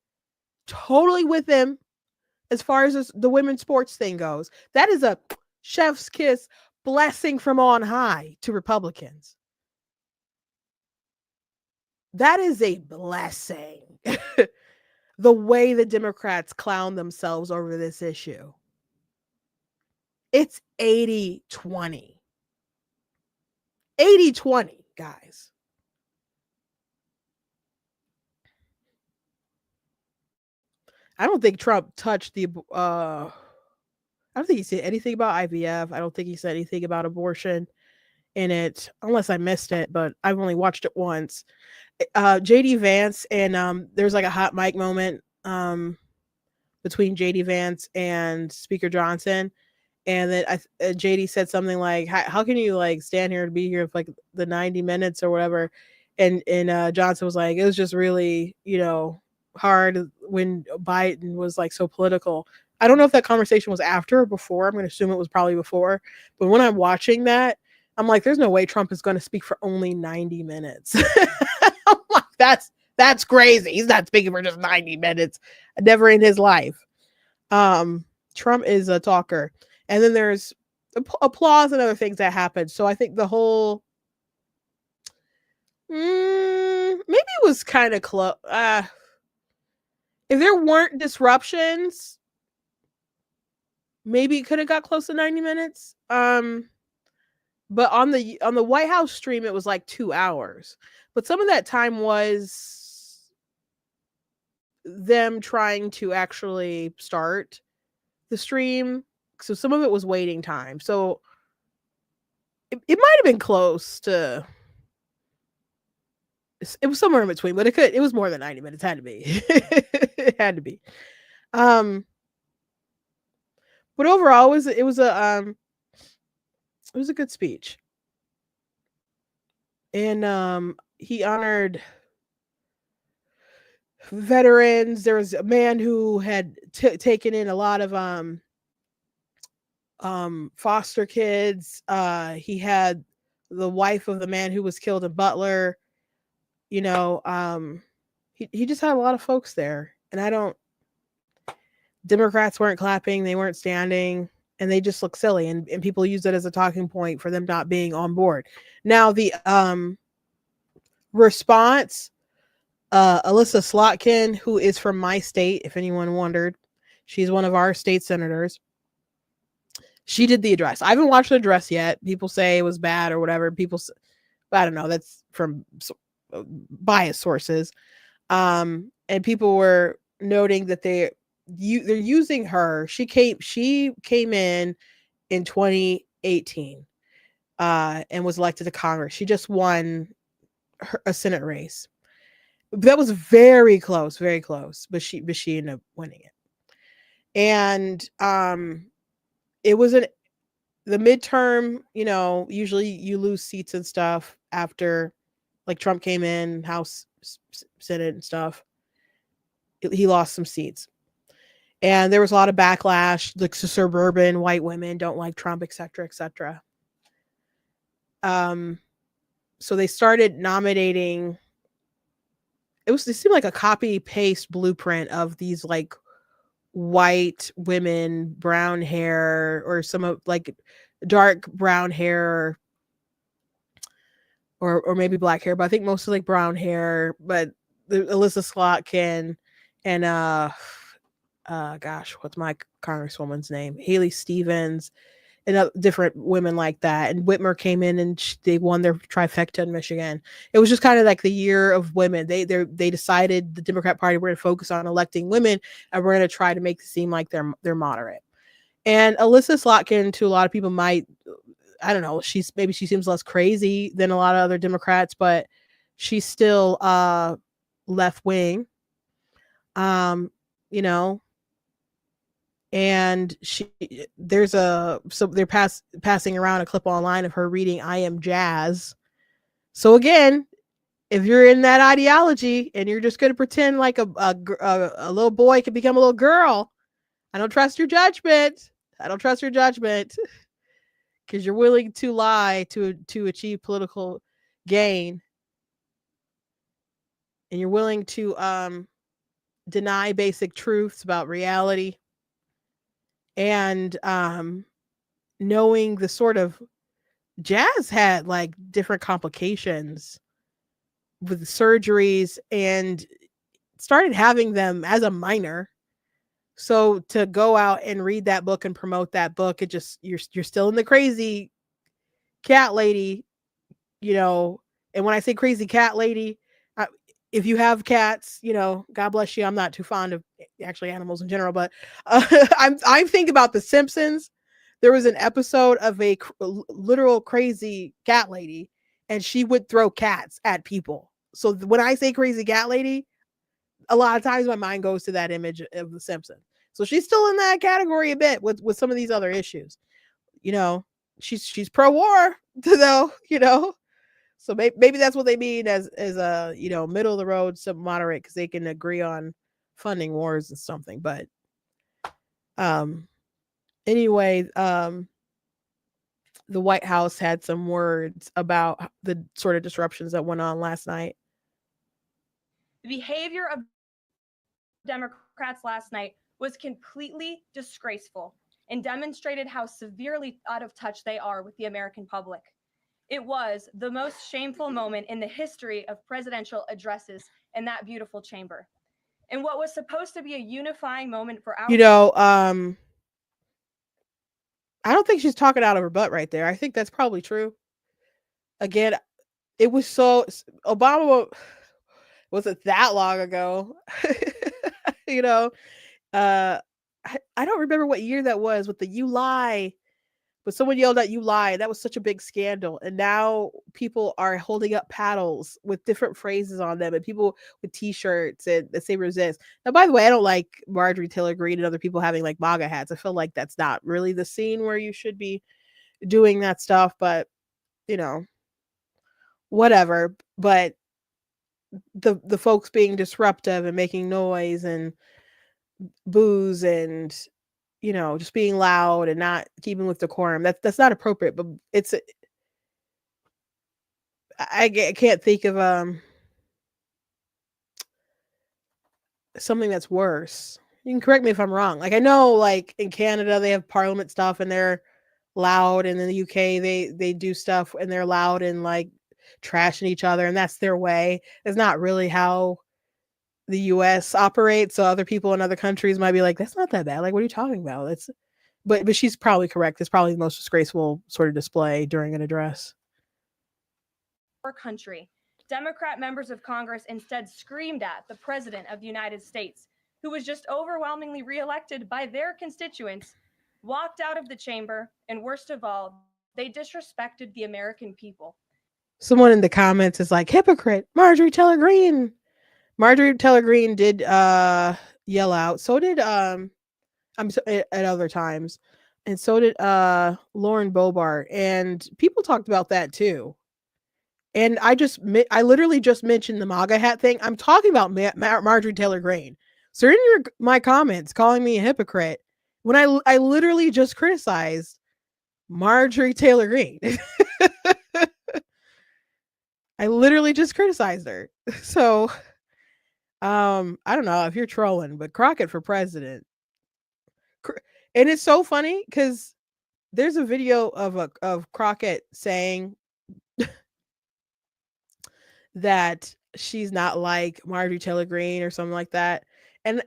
totally with him as far as the women's sports thing goes. That is a chef's kiss blessing from on high to Republicans. That is a blessing. The way the Democrats clown themselves over this issue. It's 80-20. 80-20, guys. I don't think Trump touched the I don't think he said anything about IVF. I don't think he said anything about abortion in it, unless I missed it, but I've only watched it once. JD Vance, and there's like a hot mic moment between JD Vance and Speaker Johnson. And then JD said something like, how can you like stand here and be here for like the 90 minutes or whatever? And Johnson was like, it was just really, hard when Biden was like so political. I don't know if that conversation was after or before. I'm going to assume it was probably before. But when I'm watching that, I'm like, there's no way Trump is going to speak for only 90 minutes. I'm like, that's crazy. He's not speaking for just 90 minutes. Never in his life. Trump is a talker. And then there's applause and other things that happened. So I think the whole maybe it was kind of close. If there weren't disruptions, maybe it could have got close to 90 minutes. but on the White House stream, it was like 2 hours. But some of that time was them trying to actually start the stream. So some of it was waiting time. So it might have been close to, it was somewhere in between, but it was more than 90 minutes. It had to be. It had to be. But overall it was a good speech. And he honored veterans. There was a man who had taken in a lot of foster kids. He had the wife of the man who was killed in Butler. You know, he just had a lot of folks there, and Democrats weren't clapping, they weren't standing, and they just look silly, and people use it as a talking point for them not being on board. Now the response, Alyssa Slotkin, who is from my state, if anyone wondered, she's one of our state senators. She did the address. I haven't watched the address yet. People say it was bad or whatever. I don't know. That's from biased sources. And people were noting that they're using her. She came in 2018 and was elected to Congress. She just won a Senate race. That was very close, but she ended up winning it. And it was the midterm, usually you lose seats and stuff after, like, Trump came in, House, Senate and stuff. He lost some seats. And there was a lot of backlash. Like, suburban white women don't like Trump, et cetera, et cetera. So they started nominating. It seemed like a copy paste blueprint of these, like, white women, brown hair, or some of, like, dark brown hair, or maybe black hair, but I think mostly like brown hair. But Alyssa Slotkin and gosh, what's my congresswoman's name? Haley Stevens, and different women like that. And Whitmer came in and they won their trifecta in Michigan. It was just kind of like the year of women. They decided, the Democrat Party, we're going to focus on electing women, and we're going to try to make it seem like they're moderate. And Alyssa Slotkin, to a lot of people, might, I don't know, she seems less crazy than a lot of other Democrats, but she's still left wing. And they're passing around a clip online of her reading I Am Jazz. So again, if you're in that ideology and you're just going to pretend like a little boy can become a little girl, I don't trust your judgment. Because you're willing to lie to achieve political gain, and you're willing to deny basic truths about reality. And knowing the sort of, Jazz had, like, different complications with surgeries and started having them as a minor. So to go out and read that book and promote that book, it just, you're still in the crazy cat lady, And when I say crazy cat lady, if you have cats, God bless you. I'm not too fond of actually animals in general, but I'm thinking about The Simpsons. There was an episode of a literal crazy cat lady, and she would throw cats at people. So when I say crazy cat lady, a lot of times my mind goes to that image of The Simpsons. So she's still in that category a bit with some of these other issues. She's pro-war, though. So maybe that's what they mean as a middle of the road, some moderate, because they can agree on funding wars and something. But anyway, the White House had some words about the sort of disruptions that went on last night. The behavior of Democrats last night was completely disgraceful and demonstrated how severely out of touch they are with the American public. It was the most shameful moment in the history of presidential addresses in that beautiful chamber. And what was supposed to be a unifying moment for our I don't think she's talking out of her butt right there. I think that's probably true. Again, it was so Obama wasn't that long ago. you know, I don't remember what year that was with the "you lie," but someone yelled out "you lie." That was such a big scandal, and now people are holding up paddles with different phrases on them, and people with T-shirts and that say "resist." Now, by the way, I don't like Marjorie Taylor Greene and other people having like MAGA hats. I feel like that's not really the scene where you should be doing that stuff, but you know, whatever. But the folks being disruptive and making noise and booze and just being loud and not keeping with decorum, that's not appropriate. But I can't think of something that's worse. You can correct me if I'm wrong. Like I know like in Canada they have parliament stuff and they're loud, and in the UK they do stuff and they're loud and like trashing each other, and that's their way. It's not really how the US operates. So other people in other countries might be like, that's not that bad. Like, what are you talking about? It's but she's probably correct. It's probably the most disgraceful sort of display during an address. Our country. Democrat members of Congress instead screamed at the President of the United States, who was just overwhelmingly reelected by their constituents, walked out of the chamber, and worst of all, they disrespected the American people. Someone in the comments is like, hypocrite, Marjorie Taylor Greene. Marjorie Taylor Greene did yell out. So did at other times. And so did Lauren Boebert. And people talked about that too. And I literally just mentioned the MAGA hat thing. I'm talking about Marjorie Taylor Greene. So in my comments calling me a hypocrite when I literally just criticized Marjorie Taylor Greene. I literally just criticized her. So I don't know if you're trolling, but Crockett for president. And it's so funny because there's a video of Crockett saying that she's not like Marjorie Taylor Greene or something like that. And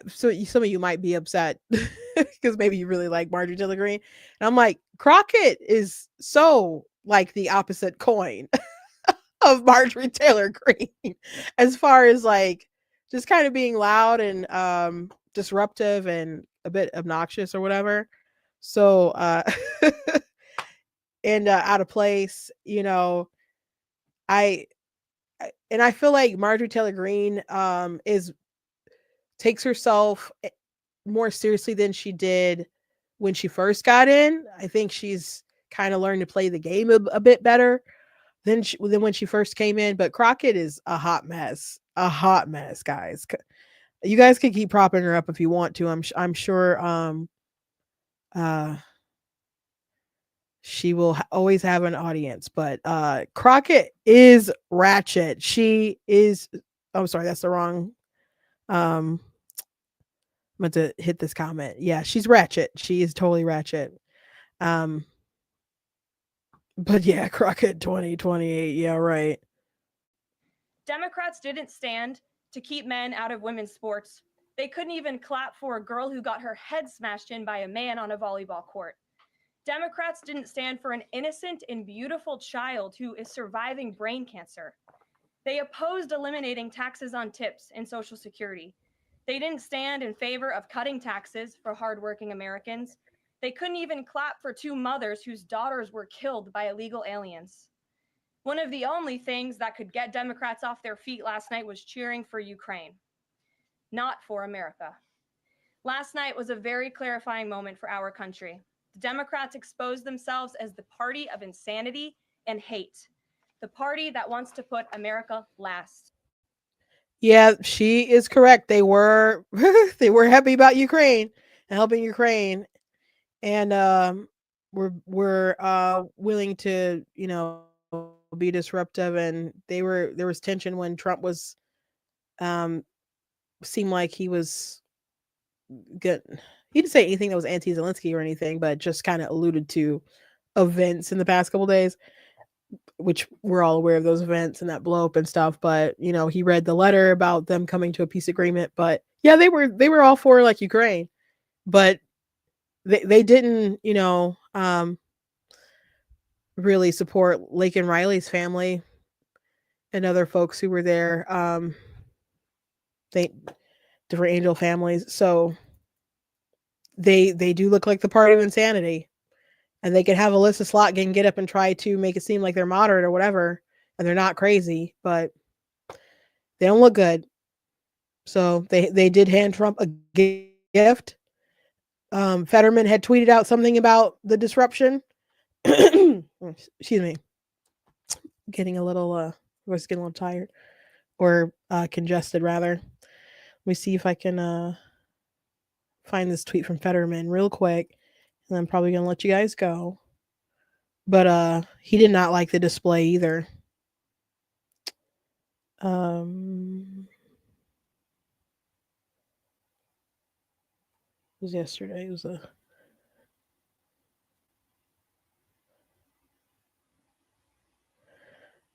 so some of you might be upset because maybe you really like Marjorie Taylor Greene. And I'm like, Crockett is so like the opposite coin of Marjorie Taylor Greene as far as like just kind of being loud and disruptive and a bit obnoxious or whatever. So and out of place, I feel like Marjorie Taylor Greene takes herself more seriously than she did when she first got in. I think she's kind of learned to play the game a bit better than when she first came in. But Crockett is a hot mess, guys. You guys can keep propping her up if you want to. I'm sure she will always have an audience, but Crockett is ratchet. She is. I'm sorry, that's the wrong. I'm meant to hit this comment. Yeah, she's ratchet. She is totally ratchet. But yeah, Crockett 2028. Yeah, right. Democrats didn't stand to keep men out of women's sports. They couldn't even clap for a girl who got her head smashed in by a man on a volleyball court. Democrats didn't stand for an innocent and beautiful child who is surviving brain cancer. They opposed eliminating taxes on tips and Social Security. They didn't stand in favor of cutting taxes for hardworking Americans. They couldn't even clap for two mothers whose daughters were killed by illegal aliens. One of the only things that could get Democrats off their feet last night was cheering for Ukraine, not for America. Last night was a very clarifying moment for our country. The Democrats exposed themselves as the party of insanity and hate, the party that wants to put America last. Yeah, she is correct. They were they were happy about Ukraine and helping Ukraine, and were willing to be disruptive. And there was tension when Trump was seemed like he was good. He didn't say anything that was anti-Zelensky or anything, but just kind of alluded to events in the past couple days, which we're all aware of those events and that blow up and stuff. But he read the letter about them coming to a peace agreement. But yeah, they were all for like Ukraine, but they didn't, really support Lake and Riley's family and other folks who were there. They different angel families, so they do look like the party of insanity, and they could have Alyssa Slotkin get up and try to make it seem like they're moderate or whatever, and they're not crazy, but they don't look good. So they did hand Trump a gift. Fetterman had tweeted out something about the disruption. Excuse me, getting a little was getting a little tired or congested rather. Let me see if I can find this tweet from Fetterman real quick, and I'm probably gonna let you guys go. But he did not like the display either. It was yesterday. It was a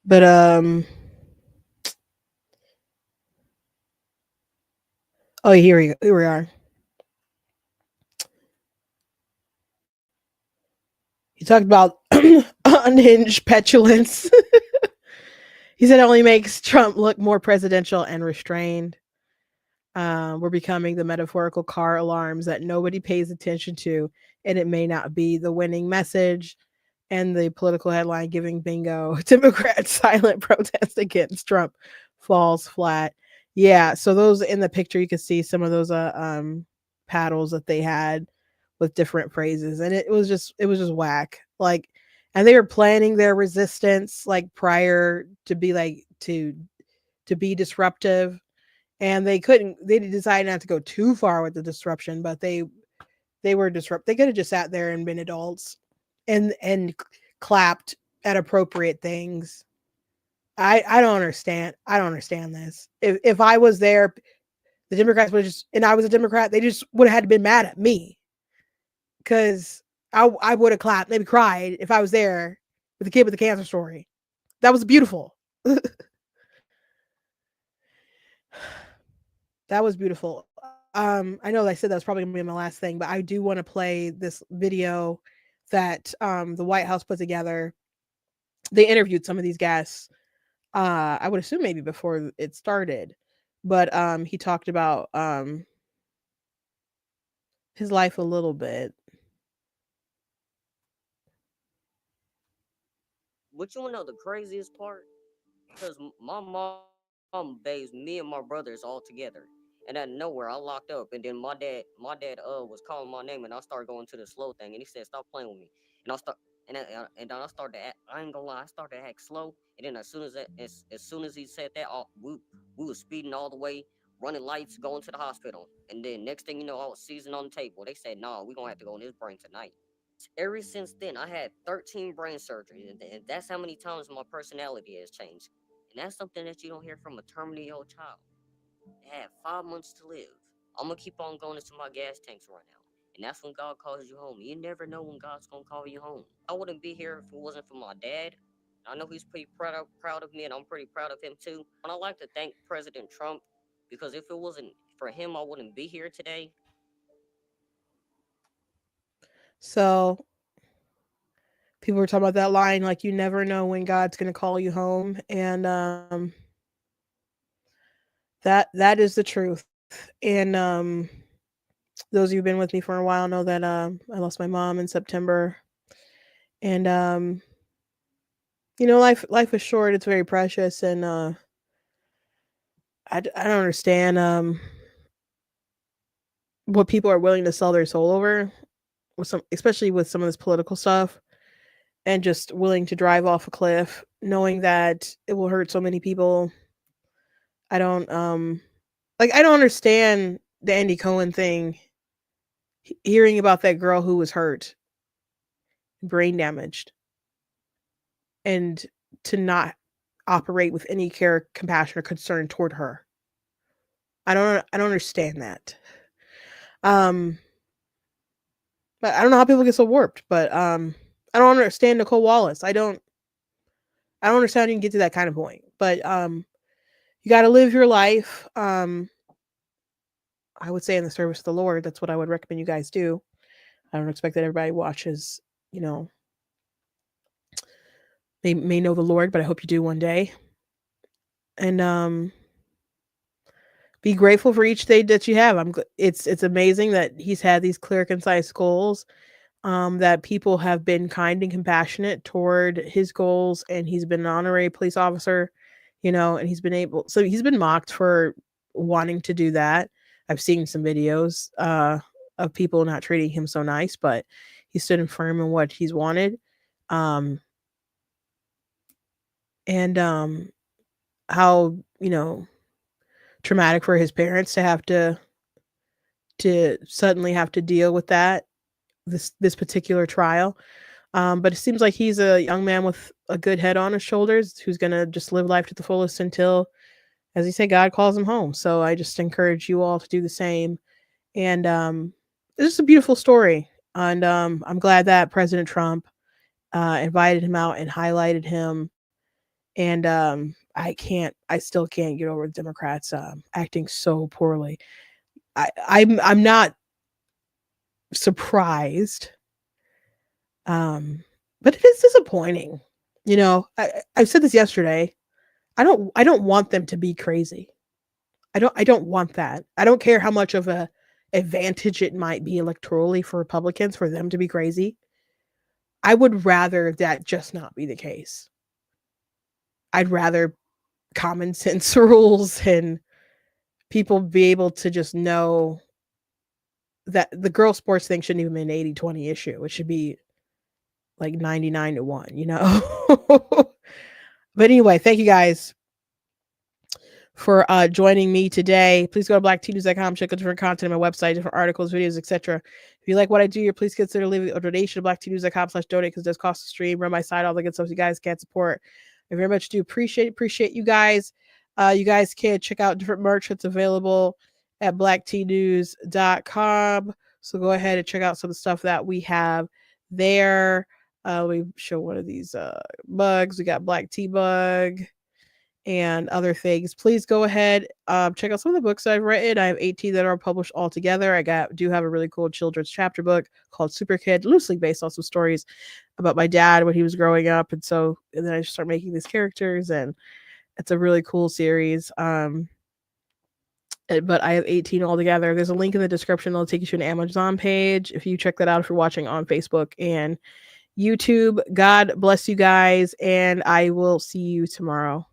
but oh, here we are. He talked about unhinged petulance. He said it only makes Trump look more presidential and restrained. We're becoming the metaphorical car alarms that nobody pays attention to, and it may not be the winning message. And the political headline giving bingo, Democrats silent protest against Trump falls flat. Yeah, so those in the picture you can see some of those paddles that they had with different phrases, and it was just whack. Like, and they were planning their resistance like prior to be like to be disruptive, and they couldn't. They decided not to go too far with the disruption, but they were disrupt. They could have just sat there and been adults and clapped at appropriate things. I don't understand. I don't understand this. If I was there, the Democrats would just, and I was a Democrat, they just would have had to been mad at me because I would have clapped, maybe cried if I was there with the kid with the cancer story. That was beautiful. That was beautiful. I know I said that was probably gonna be my last thing, but I do want to play this video that the White House put together. They interviewed some of these guests. I would assume maybe before it started, but he talked about his life a little bit. But you wanna know the craziest part? Because my mom bathed me and my brothers all together. And out of nowhere, I locked up. And then my dad was calling my name, and I started going to the slow thing. And he said, "Stop playing with me." And I start, and then I started to act. I ain't gonna lie, I started to act slow. And then as soon as he said that, we was speeding all the way, running lights, going to the hospital. And then next thing you know, I was seizing on the table. They said, "Nah, we gonna have to go on his brain tonight." Ever since then, I had 13 brain surgeries, and that's how many times my personality has changed. And that's something that you don't hear from a terminally ill child. They had 5 months to live. I'm gonna keep on going until my gas tanks run out. And that's when God calls you home. You never know when God's gonna call you home. I wouldn't be here if it wasn't for my dad. I know he's pretty proud of me, and I'm pretty proud of him too. And I'd like to thank President Trump, because if it wasn't for him, I wouldn't be here today. So people were talking about that line, like you never know when God's going to call you home, and that is the truth. And those of you who've been with me for a while know that I lost my mom in September, and life is short. It's very precious, and I don't understand what people are willing to sell their soul over, with some, especially with some of this political stuff, and just willing to drive off a cliff, knowing that it will hurt so many people. I don't I don't understand the Andy Cohen thing. Hearing about that girl who was hurt, brain damaged, and to not operate with any care, compassion, or concern toward her. I don't understand that. Um, but I don't know how people get so warped. But I don't understand Nicole Wallace. I don't understand how you can get to that kind of point. But you got to live your life. I would say in the service of the Lord. That's what I would recommend you guys do. I don't expect that everybody watches, they may know the Lord, but I hope you do one day. And be grateful for each day that you have. It's amazing that he's had these clear, concise goals. That people have been kind and compassionate toward his goals, and he's been an honorary police officer, and he's been mocked for wanting to do that. I've seen some videos of people not treating him so nice, but he stood firm in what he's wanted. And how, traumatic for his parents to have to suddenly have to deal with this particular trial. But it seems like he's a young man with a good head on his shoulders who's gonna just live life to the fullest until, as you say, God calls him home. So I just encourage you all to do the same. And it's just a beautiful story. And I'm glad that President Trump invited him out and highlighted him. And I still can't get over the Democrats acting so poorly. I'm not surprised, but it is disappointing. I've said this yesterday. I don't want them to be crazy. I don't want that. I don't care how much of a advantage it might be electorally for Republicans for them to be crazy. I would rather that just not be the case. I'd rather common sense rules and people be able to just know that the girl sports thing shouldn't even be an 80-20 issue. It should be like 99-1. But anyway, thank you guys for joining me today. Please go to blacktnews.com, check out different content on my website, different articles, videos, etc. If you like what I do here, please consider leaving a donation to blacktnews.com/donate, because it does cost to stream, run my site, all the good stuff you guys can't support. I very much do appreciate you guys. You guys can check out different merch that's available at blacktnews.com. So go ahead and check out some of the stuff that we have there. We show one of these mugs. We got Black Tea Mug and other things. Please go ahead, check out some of the books I've written. I have 18 that are published all together. I do have a really cool children's chapter book called Super Kid, loosely based on some stories about my dad when he was growing up. And then I start making these characters, and it's a really cool series. But I have 18 altogether. There's a link in the description that'll take you to an Amazon page if you check that out, if you're watching on Facebook and YouTube. God bless you guys, and I will see you tomorrow.